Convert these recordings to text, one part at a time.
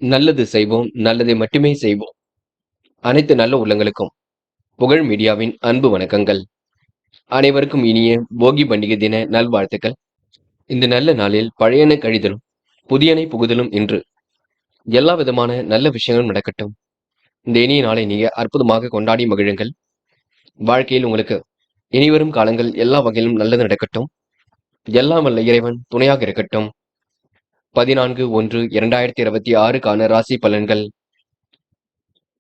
நல்லது செய்வோம், நல்லதை மட்டுமே செய்வோம். அனைத்து நல்ல உள்ளங்களுக்கும் புகழ் மீடியாவின் அன்பு வணக்கங்கள். அனைவருக்கும் இனிய போகி பண்டிகை தின நல்வாழ்த்துக்கள். இந்த நல்ல நாளில் பழையன கழிதலும், புதியனை புகுதலும் என்று எல்லா விதமான நல்ல விஷயங்களும் நடக்கட்டும். இந்த இனிய நாளை நீங்க அற்புதமாக கொண்டாடி மகிழுங்கள். வாழ்க்கையில் உங்களுக்கு இனிவரும் காலங்கள் எல்லா வகையிலும் நல்லது நடக்கட்டும். எல்லாம் வல்ல இறைவன் துணையாக இருக்கட்டும். 14/1/2026 ராசி பலன்கள்.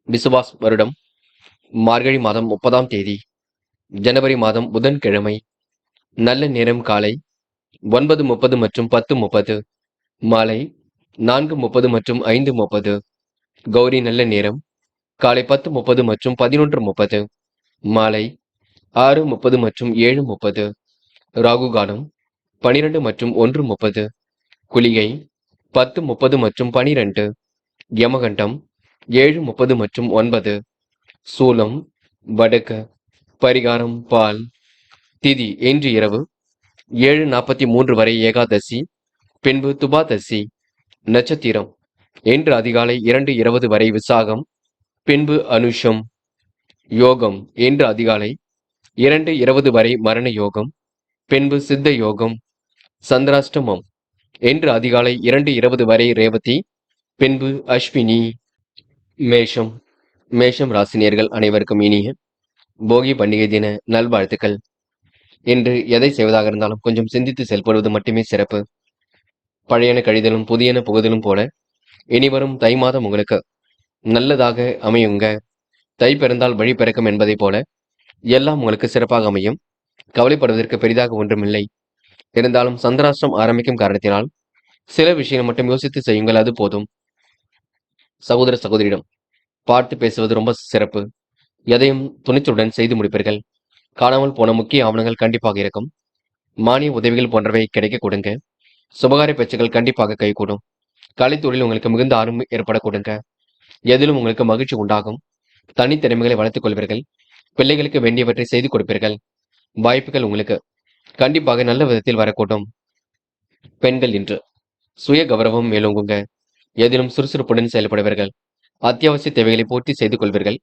விசுவாஸ் வருடம் மார்கழி மாதம் 30ஆம் தேதி ஜனவரி மாதம் புதன்கிழமை. நல்ல நேரம் காலை 9:30 மற்றும் 10:30, மாலை 4:30 மற்றும் 5:30. கௌரி நல்ல நேரம் காலை 10:30 மற்றும் 11:30, மாலை 6:30 மற்றும் 7:30. ராகு காலம் 12 மற்றும் 1:30. குளிகை 10:30 மற்றும் 12. யமகண்டம் 7:30 மற்றும் 9. சூலம் வடக்கு. பரிகாரம் பால். திதி இன்று இரவு 7:43 வரை ஏகாதசி, பின்பு துபாதசி. நட்சத்திரம் இன்று அதிகாலை 2:20 வரை விசாகம், பின்பு அனுஷம். யோகம் இன்று அதிகாலை 2:20 வரை மரண யோகம், பின்பு சித்த யோகம். சந்திராஷ்டமம் இன்று அதிகாலை 2:20 வரை ரேவதி, பின்பு அஸ்வினி. மேஷம். மேஷம் ராசினியர்கள் அனைவருக்கும் இனிய போகி பண்டிகை தின நல்வாழ்த்துக்கள். இன்று எதை செய்வதாக இருந்தாலும் கொஞ்சம் சிந்தித்து செயல்படுவது மட்டுமே சிறப்பு. பழையன கழிதலும் புதியன புகுதலும் போல இனிவரும் தை மாதம் உங்களுக்கு நல்லதாக அமையுங்க. தை பிறந்தால் வழி பிறக்கும் என்பதை போல எல்லாம் உங்களுக்கு சிறப்பாக அமையும். கவலைப்படுவதற்கு பெரிதாக ஒன்றுமில்லை. இருந்தாலும் சந்திராஷ்டிரம் ஆரம்பிக்கும் காரணத்தினால் சில விஷயங்கள் மட்டும் யோசித்து செய்யுங்கள், அது போதும். சகோதர சகோதரியிடம் பார்த்து பேசுவது ரொம்ப சிறப்பு. எதையும் துணிச்சலுடன் செய்து முடிப்பீர்கள். காணாமல் போன முக்கிய ஆவணங்கள் கண்டிப்பாக இருக்கும். மானிய உதவிகள் போன்றவை கிடைக்க கொடுங்க. சுபகார பேச்சுகள் கண்டிப்பாக கைகூடும். கலைத்தொழில் உங்களுக்கு மிகுந்த ஆர்வம் ஏற்பட கொடுங்க. எதிலும் உங்களுக்கு மகிழ்ச்சி உண்டாகும். தனித்திறமைகளை வளர்த்துக் கொள்வீர்கள். பிள்ளைகளுக்கு வேண்டியவற்றை செய்து கொடுப்பீர்கள். வாய்ப்புகள் உங்களுக்கு கண்டிப்பாக நல்ல விதத்தில் வரக்கூடும். பெண்கள் இன்று சுய கௌரவம் மேலோங்குங்க. எதிலும் சுறுசுறுப்புடன் செயல்படுவீர்கள். அத்தியாவசிய தேவைகளை பூர்த்தி செய்து கொள்வீர்கள்.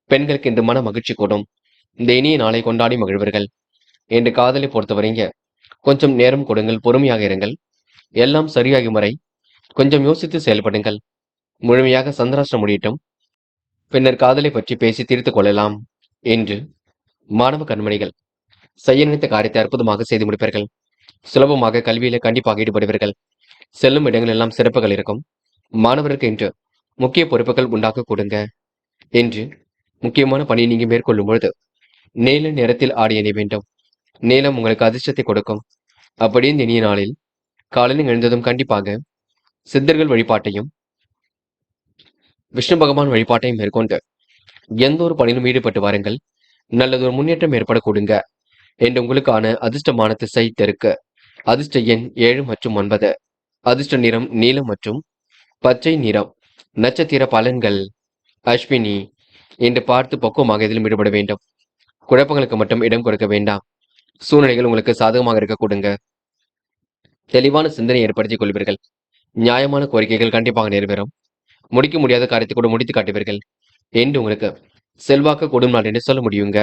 பெண்களுக்கு இன்று மன மகிழ்ச்சி கூடும். இந்த இனிய நாளை கொண்டாடி மகிழ்வீர்கள். இன்று காதலை பொறுத்தவரைங்க கொஞ்சம் நேரம் கொடுங்கள், பொறுமையாக இருங்கள். எல்லாம் சரியாகும் வரை கொஞ்சம் யோசித்து செயல்படுங்கள். முழுமையாக சந்திராஷ்டிரம் முடியட்டும், பின்னர் காதலை பற்றி பேசி தீர்த்து கொள்ளலாம். என்று மாணவ கண்மணிகள் செய்ய நினைத்த காரியத்தை அற்புதமாக செய்து முடிப்பீர்கள். சுலபமாக கல்வியில கண்டிப்பாக ஈடுபடுவீர்கள். செல்லும் இடங்கள் எல்லாம் சிறப்புகள் இருக்கும். மாணவருக்கு இன்று முக்கிய பொறுப்புகள் உண்டாக்க கொடுங்க. என்று முக்கியமான பணியை நீங்க மேற்கொள்ளும் பொழுது நீல நிறத்தில் ஆடை அணிய வேண்டும். நீலம் உங்களுக்கு அதிர்ஷ்டத்தை கொடுக்கும். அப்படியே இந்த இனிய நாளில் காலையில் எழுந்ததும் கண்டிப்பாக சித்தர்கள் வழிபாட்டையும் விஷ்ணு பகவான் வழிபாட்டையும் மேற்கொண்டு எந்த ஒரு பணியிலும் ஈடுபட்டு வாருங்கள். நல்லதொரு முன்னேற்றம் ஏற்பட கொடுங்க. என்று உங்களுக்கான அதிர்ஷ்டமான திசை தெற்கு. அதிர்ஷ்ட எண் 7 மற்றும் 9. அதிர்ஷ்ட நிறம் நீலம் மற்றும் பச்சை நிறம். நட்சத்திர பலன்கள். அஸ்வினி. என்று பார்த்து பக்குவமாக இதிலும் ஈடுபட வேண்டும். குழப்பங்களுக்கு மட்டும் இடம் கொடுக்க வேண்டாம். சூழ்நிலைகள் உங்களுக்கு சாதகமாக இருக்க கொடுங்க. தெளிவான சிந்தனை ஏற்படுத்திக் கொள்வீர்கள். நியாயமான கோரிக்கைகள் கண்டிப்பாக நிறைவேறும். முடிக்க முடியாத காரியத்தை கூட முடித்து காட்டுவீர்கள். என்று உங்களுக்கு செல்வாக்கு கூடும் நாள் என்று சொல்ல முடியுங்க.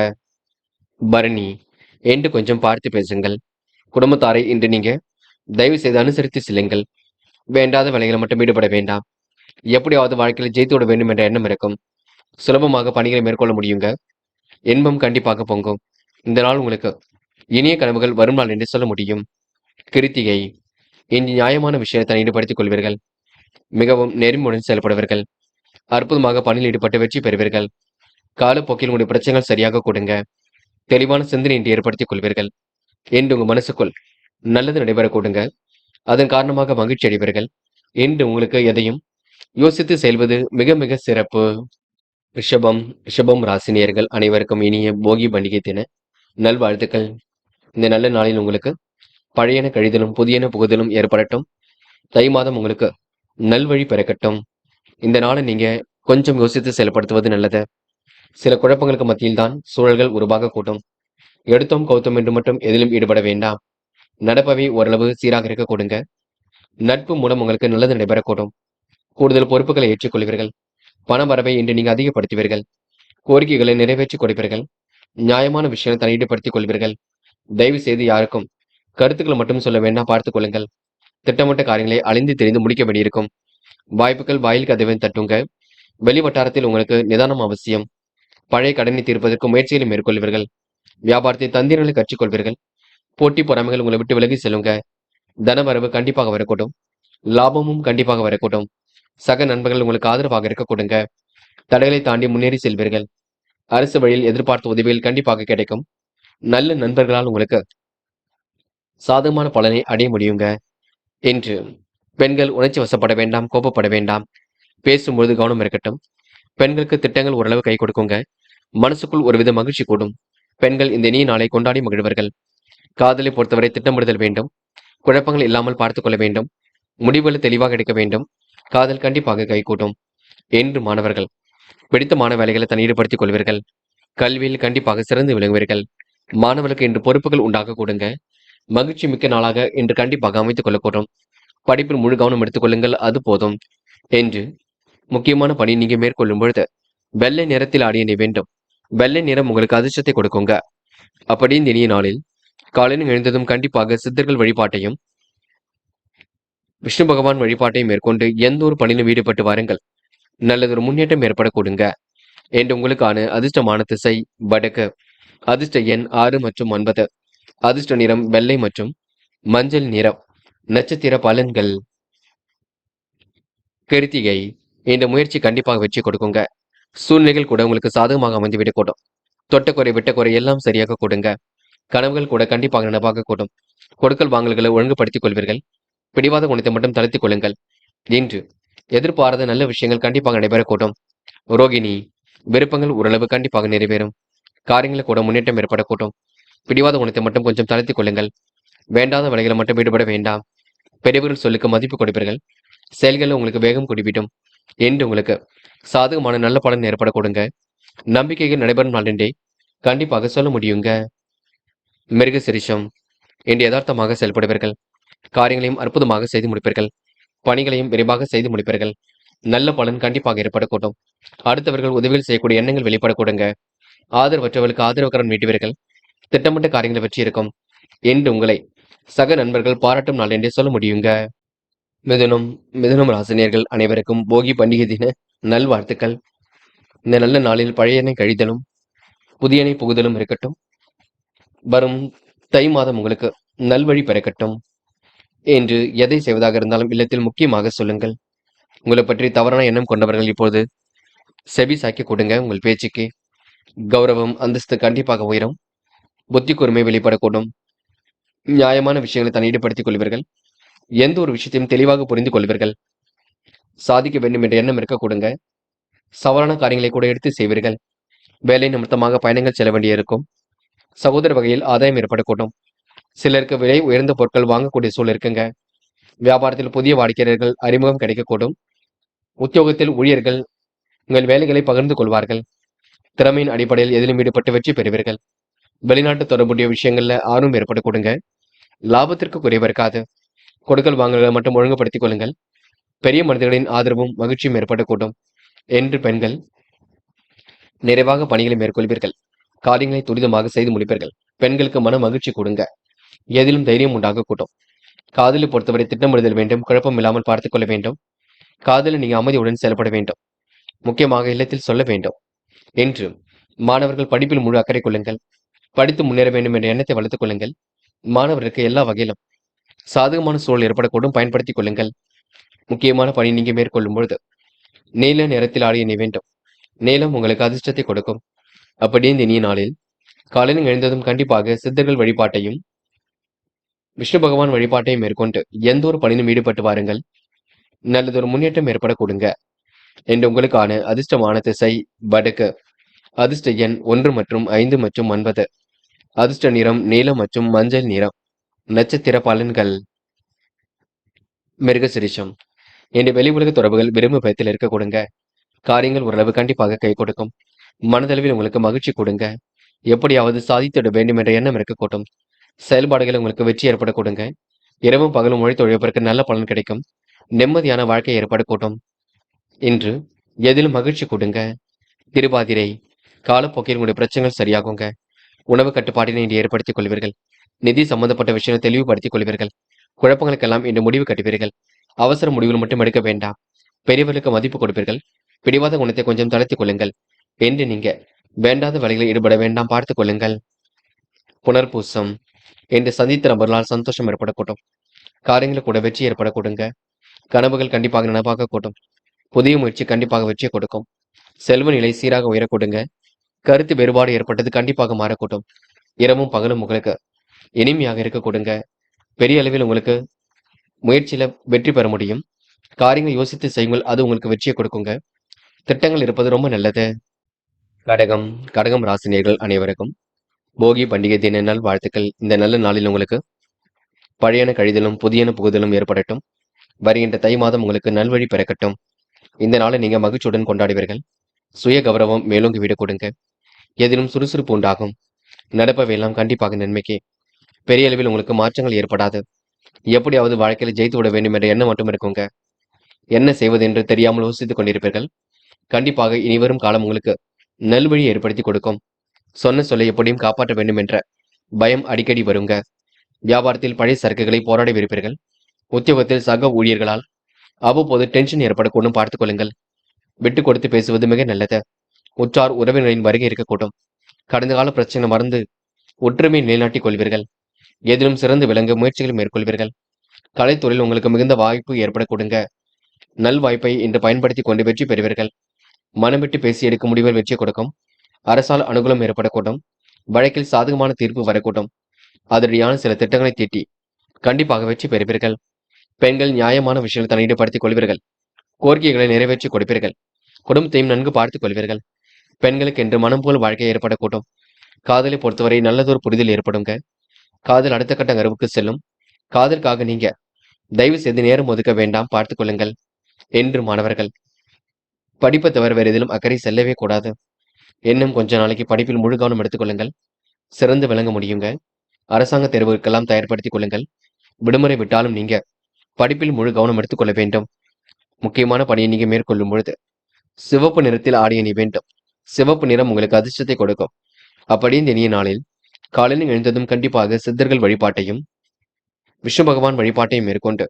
பரணி. என்று கொஞ்சம் பார்த்து பேசுங்கள். குடும்பத்தாரை இன்று நீங்க தயவு செய்து அனுசரித்து செல்லுங்கள். வேண்டாத வேலைகளை மட்டும் ஈடுபட வேண்டாம். எப்படியாவது வாழ்க்கையில் ஜெயித்து விட வேண்டும் என்ற எண்ணம் இருக்கும். சுலபமாக பணிகளை மேற்கொள்ள முடியுங்க. இன்பம் கண்டிப்பாக பொங்கும். இந்த நாள் உங்களுக்கு இனிய கனவுகள் வரும் நாள் என்று சொல்ல முடியும். கிருத்திகை. இன்று நியாயமான விஷயத்தை ஈடுபடுத்திக் கொள்வீர்கள். மிகவும் நெருமையுடன் செயல்படுவீர்கள். அற்புதமாக பணியில் ஈடுபட்டு வெற்றி பெறுவீர்கள். காலப்போக்கில் உங்களுடைய பிரச்சனைகள் சரியாக கொடுங்க. தெளிவான சிந்தனை இன்று ஏற்படுத்திக் கொள்வீர்கள். என்று உங்க மனசுக்குள் நல்லது நடைபெற கொடுங்க. அதன் காரணமாக மகிழ்ச்சி அடைவீர்கள். என்று உங்களுக்கு எதையும் யோசித்து செல்வது மிக மிக சிறப்பு. ரிஷபம் ராசினியர்கள் அனைவருக்கும் இனிய போகி பண்டிகை தின நல்வாழ்த்துக்கள். இந்த நல்ல நாளில் உங்களுக்கு பழையன கழிதலும் புதியன புகுதலும் ஏற்படட்டும். தை மாதம் உங்களுக்கு நல்வழி பிறக்கட்டும். இந்த நாளை நீங்க கொஞ்சம் யோசித்து செயல்படுத்துவது நல்லது. சில குழப்பங்களுக்கு மத்தியில் தான் சூழல்கள் உருவாக கூட்டும். எடுத்தோம் கௌத்தம் என்று மட்டும் எதிலும் ஈடுபட வேண்டாம். நடப்பவை ஓரளவு சீராக இருக்க கொடுங்க. நட்பு மூலம் உங்களுக்கு நல்லது நடைபெறக்கூடும். கூடுதல் பொறுப்புகளை ஏற்றுக்கொள்வீர்கள். பண வரவை இன்று நீங்க அதிகப்படுத்துவீர்கள். கோரிக்கைகளை நிறைவேற்றிக் கொடுப்பீர்கள். நியாயமான விஷயம் தலையீடுபடுத்திக் கொள்வீர்கள். தயவு செய்து யாருக்கும் கருத்துக்களை மட்டும் சொல்ல வேண்டாம், பார்த்துக் கொள்ளுங்கள். திட்டமிட்ட காரியங்களை அலைந்து தெரிந்து முடிக்க வேண்டியிருக்கும். வாய்ப்புகள் வாயில் கதவை தட்டுங்க. வெளி வட்டாரத்தில் உங்களுக்கு நிதானம் அவசியம். பழைய கடனை தீர்ப்பதற்கு முயற்சிகளை மேற்கொள்வீர்கள். வியாபாரத்தை தந்திரங்களை கற்றுக்கொள்வீர்கள். போட்டி பொறாமைகள் உங்களை விட்டு விலகி செல்லுங்க. தனவரவு கண்டிப்பாக வரக்கூடும். லாபமும் கண்டிப்பாக வரக்கூடும். சக நண்பர்கள் உங்களுக்கு ஆதரவாக இருக்க கொடுங்க. தடைகளை தாண்டி முன்னேறி செல்வீர்கள். அரசு வழியில் எதிர்பார்த்த உதவிகள் கண்டிப்பாக கிடைக்கும். நல்ல நண்பர்களால் உங்களுக்கு சாதகமான பலனை அடைய முடியுங்க. என்று பெண்கள் உணர்ச்சி வசப்பட வேண்டாம், கோபப்பட வேண்டாம். பேசும்பொழுது கவனம் இருக்கட்டும். பெண்களுக்கு திட்டங்கள் ஓரளவு கை கொடுக்குங்க. மனசுக்குள் ஒருவித மகிழ்ச்சி கூடும். பெண்கள் இந்த இனிய நாளை கொண்டாடி மகிழ்வார்கள். காதலை பொறுத்தவரை திட்டமிடுதல் வேண்டும். குழப்பங்கள் இல்லாமல் பார்த்துக் கொள்ள வேண்டும். முடிவுகளை தெளிவாக எடுக்க வேண்டும். காதல் கண்டிப்பாக கைகூட்டும். என்று மாணவர்கள் பிடித்தமான வேலைகளை தன் ஈடுபடுத்திக் கொள்வீர்கள். கல்வியில் கண்டிப்பாக சிறந்து விளங்குவீர்கள். மாணவர்களுக்கு இன்று பொறுப்புகள் உண்டாக கொடுங்க. மகிழ்ச்சி மிக்க நாளாக இன்று கண்டிப்பாக அமைத்துக் கொள்ளக்கூடும். படிப்பில் முழு கவனம் எடுத்துக் கொள்ளுங்கள், அது போதும். என்று முக்கியமான பணி நீங்க மேற்கொள்ளும் பொழுது வெள்ளை நிறத்தில் ஆடிய நீ வேண்டும். வெள்ளை நிறம் உங்களுக்கு அதிர்ஷ்டத்தை கொடுக்குங்க. அப்படி இந்த இனிய நாளில் காலையில் எழுந்ததும் கண்டிப்பாக சித்தர்கள் வழிபாட்டையும் விஷ்ணு பகவான் வழிபாட்டையும் மேற்கொண்டு எந்த ஒரு பணியிலும் ஈடுபட்டு வாருங்கள். நல்லதொரு முன்னேற்றம் ஏற்படக்கூடுங்க. என்று உங்களுக்கான அதிர்ஷ்டமான திசை வடக்கு. அதிர்ஷ்ட எண் 6 மற்றும் 9. அதிர்ஷ்ட நிறம் வெள்ளை மற்றும் மஞ்சள் நிறம். நட்சத்திர பலன்கள். கிருத்திகை. இந்த முயற்சி கண்டிப்பாக வெற்றி கொடுக்குங்க. சூழ்நிலைகள் கூட உங்களுக்கு சாதகமாக அமைந்து விடக்கூடும். தொட்ட குறை விட்ட குறை எல்லாம் சரியாக கொடுங்க. கனவுகள் கூட கண்டிப்பாக நனவாக கூடும். கொடுக்கல் வாங்கல்களை ஒழுங்குபடுத்திக் கொள்வீர்கள். பிடிவாத குணத்தை மட்டும் தளர்த்திக் கொள்ளுங்கள். இன்று எதிர்பாராத நல்ல விஷயங்கள் கண்டிப்பாக நடைபெறக்கூடும். ரோகிணி. விருப்பங்கள் ஓரளவு கண்டிப்பாக நிறைவேறும். காரியங்களில் கூட முன்னேற்றம் ஏற்படக்கூடும். பிடிவாத குணத்தை மட்டும் கொஞ்சம் தளர்த்திக் கொள்ளுங்கள். வேண்டாத வேலைகளை மட்டும் ஈடுபட வேண்டாம். பெரியவர்கள் சொல்லுக்கு மதிப்பு கொடுப்பீர்கள். செயல்களில் உங்களுக்கு வேகம் கூடிவிடும். என்று உங்களுக்கு சாதகமான நல்ல பலன் ஏற்பட கொடுங்க. நம்பிக்கைகள் நடைபெறும் நாளென்றே கண்டிப்பாக சொல்ல முடியுங்க. மிருக சிரிஷம். என்று யதார்த்தமாக செயல்படுவீர்கள். காரியங்களையும் அற்புதமாக செய்து முடிப்பீர்கள். பணிகளையும் விரைவாக செய்து முடிப்பீர்கள். நல்ல பலன் கண்டிப்பாக ஏற்படக்கூடும். அடுத்தவர்கள் உதவிகள் செய்யக்கூடிய எண்ணங்கள் வெளிப்படக்கூடுங்க. ஆதரவற்றவர்களுக்கு ஆதரவுக்கரம் நீட்டுவீர்கள். திட்டமிட்ட காரியங்களை வெற்றி இருக்கும். என்று உங்களை சக நண்பர்கள் பாராட்டும் நாள் என்றே சொல்ல முடியுங்க. மிதுனம். மிதுனம் ராசினியர்கள் அனைவருக்கும் போகி பண்டிகை தின நல்வாழ்த்துக்கள். இந்த நல்ல நாளில் பழைய எண்ணெய் கழிதலும் புதிய எண்ணெய் புகுதலும் இருக்கட்டும். வரும் தை மாதம் உங்களுக்கு நல்வழி பிறக்கட்டும். என்று எதை செய்வதாக இருந்தாலும் இல்லத்தில் முக்கியமாக சொல்லுங்கள். உங்களை பற்றி தவறான எண்ணம் கொண்டவர்கள் இப்பொழுது செவி சாக்கி கொடுங்க. உங்கள் பேச்சுக்கு கௌரவம் அந்தஸ்து கண்டிப்பாக உயரும். புத்தி கூர்மை வெளிப்படக்கூடும். நியாயமான விஷயங்களை தன் ஈடுபடுத்திக் கொள்வீர்கள். எந்த ஒரு விஷயத்தையும் தெளிவாக புரிந்து கொள்வீர்கள். சாதிக்க வேண்டும் என்ற எண்ணம் இருக்க கொடுங்க. சவாலான காரியங்களை கூட எடுத்து செய்வீர்கள். வேலை நிமித்தமாக பயணங்கள் செல்ல வேண்டியிருக்கும். சகோதர வகையில் ஆதாயம் ஏற்படக்கூடும். சிலருக்கு விலை உயர்ந்த பொருட்கள் வாங்கக்கூடிய சூழல் இருக்குங்க. வியாபாரத்தில் புதிய வாடிக்கையாளர்கள் அறிமுகம் கிடைக்கக்கூடும். உத்தியோகத்தில் ஊழியர்கள் உங்கள் வேலைகளை பகிர்ந்து கொள்வார்கள். திறமையின் அடிப்படையில் எதிலும் ஈடுபட்டு வெற்றி பெறுவீர்கள். வெளிநாட்டு தொடர்புடைய விஷயங்கள்ல ஆர்வம் ஏற்பட கொடுங்க. லாபத்திற்கு குறைவு இருக்காது. கொடுக்கல் வாங்கல்களை மட்டும் ஒழுங்குபடுத்திக் கொள்ளுங்கள். பெரிய மனிதர்களின் ஆதரவும் மகிழ்ச்சியும் ஏற்படக்கூடும். என்று பெண்கள் நிறைவாக பணிகளை மேற்கொள்வீர்கள். காரியங்களை துரிதமாக செய்து முடிப்பீர்கள். பெண்களுக்கு மன மகிழ்ச்சி கொடுங்க. எதிலும் தைரியம் உண்டாக கூட்டும். காதலை பொறுத்தவரை திட்டமிடுதல் வேண்டும். குழப்பம் இல்லாமல் பார்த்துக் கொள்ள வேண்டும். காதலில் நீங்க அமைதியுடன் செயல்பட வேண்டும். முக்கியமாக இல்லத்தில் சொல்ல வேண்டும். என்று மாணவர்கள் படிப்பில் முழு அக்கறை கொள்ளுங்கள். படித்து முன்னேற வேண்டும் என்ற எண்ணத்தை வளர்த்துக் கொள்ளுங்கள். மாணவர்களுக்கு எல்லா வகையிலும் சாதகமான சூழல் ஏற்படக்கூடும். பயன்படுத்திக் கொள்ளுங்கள். முக்கியமான பணி நீங்க மேற்கொள்ளும் பொழுது நீல நிறத்தில் ஆடிய நீ வேண்டும். நீலம் உங்களுக்கு அதிர்ஷ்டத்தை கொடுக்கும். அப்படி இந்த இனிய நாளில் காலையில் எழுந்ததும் கண்டிப்பாக சித்தர்கள் வழிபாட்டையும் விஷ்ணு பகவான் வழிபாட்டையும் மேற்கொண்டு எந்த ஒரு பணியிலும் ஈடுபட்டு வாருங்கள். நல்லதொரு முன்னேற்றம் ஏற்பட கொடுங்க. என்று உங்களுக்கான அதிர்ஷ்டமான திசை வடக்கு. அதிர்ஷ்ட எண் 1 மற்றும் 5 மற்றும் 9. அதிர்ஷ்ட நிறம் நீலம் மற்றும் மஞ்சள் நிறம். நட்சத்திர பலன்கள். மிருகசிரிஷம். என்று வெளி உலக தொடர்புகள் விரும்பு பயத்தில் இருக்க கொடுங்க. காரியங்கள் ஓரளவு கண்டிப்பாக கை கொடுக்கும். மனதளவில் உங்களுக்கு மகிழ்ச்சி கொடுங்க. எப்படியாவது சாதித்திட வேண்டும் என்ற எண்ணம் இருக்கக்கூடும். செயல்பாடுகள் உங்களுக்கு வெற்றி ஏற்பட கொடுங்க. இரவும் பகலும் உழைத்து உழைப்பதற்கு நல்ல பலன் கிடைக்கும். நிம்மதியான வாழ்க்கை ஏற்படக்கூடும். இன்று எதிலும் மகிழ்ச்சி கொடுங்க. திருவாதிரை காலப்போக்கில் உங்களுடைய பிரச்சனைகள் சரியாகுங்க. உணவு கட்டுப்பாட்டினை இன்று ஏற்படுத்திக் கொள்வீர்கள். நிதி சம்பந்தப்பட்ட விஷயங்களை தெளிவுபடுத்திக் கொள்வீர்கள். குழப்பங்களுக்கெல்லாம் இன்று முடிவு கட்டுவீர்கள். அவசர முடிவுகள் மட்டும் எடுக்க வேண்டாம். பெரியவர்களுக்கு மதிப்பு கொடுப்பீர்கள். பிடிவாத குணத்தை கொஞ்சம் தளர்த்திக் கொள்ளுங்கள். என்று நீங்க வேண்டாத வேலைகளில் ஈடுபட வேண்டாம், பார்த்துக் கொள்ளுங்கள். புனர்பூசம் என்று சந்தித்த நபர்களால் சந்தோஷம் ஏற்படக்கூடும். காரியங்கள் கூட வெற்றி ஏற்படக்கூடுங்க. கனவுகள் கண்டிப்பாக நனவாக கூடும். புதிய முயற்சி கண்டிப்பாக வெற்றியை கொடுக்கும். செல்வ நிலை சீராக உயரக்கூடுங்க. கருத்து வேறுபாடு ஏற்பட்டது கண்டிப்பாக மாறக்கூடும். இரவும் பகலும் உங்களுக்கு இனிமையாக இருக்க கொடுங்க. பெரிய அளவில் உங்களுக்கு முயற்சியில வெற்றி பெற முடியும். காரியங்கள் யோசித்து செய்யுங்கள், அது உங்களுக்கு வெற்றியை கொடுக்குங்க. திட்டங்கள் இருப்பது ரொம்ப நல்லது. கடகம் கடகம் ராசினியர்கள் அனைவருக்கும் போகி பண்டிகை தின நல் வாழ்த்துக்கள். இந்த நல்ல நாளில் உங்களுக்கு பழையன கழிதலும் புதியன புகுதலும் ஏற்படட்டும். வருகின்ற தை மாதம் உங்களுக்கு நல்வழி பிறக்கட்டும். இந்த நாளை நீங்க மகிழ்ச்சியுடன் கொண்டாடுவீர்கள். சுய கௌரவம் மேலோங்கி விட கொடுங்க. எதிலும் சுறுசுறுப்பு உண்டாகும். நடப்பவையெல்லாம் கண்டிப்பாக நன்மைக்கு. பெரிய அளவில் உங்களுக்கு மாற்றங்கள் ஏற்படாது. எப்படியாவது வாழ்க்கையில ஜெயித்து விட வேண்டும் என்ற எண்ணம் மட்டும் இருக்குங்க. என்ன செய்வது என்று தெரியாமல் யோசித்துக் கொண்டிருப்பீர்கள். கண்டிப்பாக இனிவரும் காலம் உங்களுக்கு நல்வழி ஏற்படுத்தி கொடுக்கும். சொன்ன சொல்லை எப்படியும் காப்பாற்ற வேண்டும் என்ற பயம் அடிக்கடி வருங்க. வியாபாரத்தில் பழைய சரக்குகளை போராடவிருப்பீர்கள். உத்தியோகத்தில் சக ஊழியர்களால் அவ்வப்போது டென்ஷன் ஏற்படக்கூடும், பார்த்துக் கொள்ளுங்கள். விட்டு கொடுத்து பேசுவது மிக நல்லது. உற்றார் உறவினரின் வருகை இருக்கக்கூடும். கடந்த கால பிரச்சனை மறந்து ஒற்றுமை நிலைநாட்டிக் கொள்வீர்கள். எதிலும் சிறந்து விளங்க முயற்சிகளை மேற்கொள்வீர்கள். கலைத்துறையில் உங்களுக்கு மிகுந்த வாய்ப்பு ஏற்பட கொடுங்க. நல் வாய்ப்பை இன்று பயன்படுத்திக் கொண்டு வெற்றி பெறுவீர்கள். மனம் விட்டு பேசி எடுக்கும் முடிவில் வெற்றி கொடுக்கும். அரசால் அனுகூலம் ஏற்படக்கூடும். வழக்கில் சாதகமான தீர்ப்பு வரக்கூடும். அதிரடியான சில திட்டங்களை தீட்டி கண்டிப்பாக வெற்றி பெறுவீர்கள். பெண்கள் நியாயமான விஷயங்கள் தன்னை ஈடுபடுத்திக் கொள்வீர்கள். கோரிக்கைகளை நிறைவேற்றி கொடுப்பீர்கள். குடும்பத்தையும் நன்கு பார்த்துக் கொள்வீர்கள். பெண்களுக்கு என்று மனம் போல் வாழ்க்கை ஏற்படக்கூடும். காதலை பொறுத்தவரை நல்லதொரு புரிதல் ஏற்படுங்க. காதல் அடுத்த கட்ட நகர்வுக்கு செல்லும். காதலுக்காக நீங்க தயவு செய்து நேரம் ஒதுக்க வேண்டாம், பார்த்துக் கொள்ளுங்கள். என்று மாணவர்கள் படிப்பை தவிர வேறு எதிலும் அக்கறை செல்லவே கூடாது. இன்னும் கொஞ்ச நாளைக்கு படிப்பில் முழு கவனம் எடுத்துக் கொள்ளுங்கள். சிறந்து விளங்க முடியுங்க. அரசாங்க தேர்வுகளுக்கெல்லாம் தயார்படுத்திக் கொள்ளுங்கள். விடுமுறை விட்டாலும் நீங்க படிப்பில் முழு கவனம் எடுத்துக்கொள்ள வேண்டும். முக்கியமான பணியை நீங்க மேற்கொள்ளும் பொழுது சிவப்பு நிறத்தில் ஆடை அணி வேண்டும். சிவப்பு நிறம் உங்களுக்கு அதிர்ஷ்டத்தை கொடுக்கும். அப்படி இந்த இனிய நாளில் காலையில் எழுந்ததும் கண்டிப்பாக சித்தர்கள் வழிபாட்டையும் விஷ்ணு பகவான் வழிபாட்டையும் மேற்கொண்டு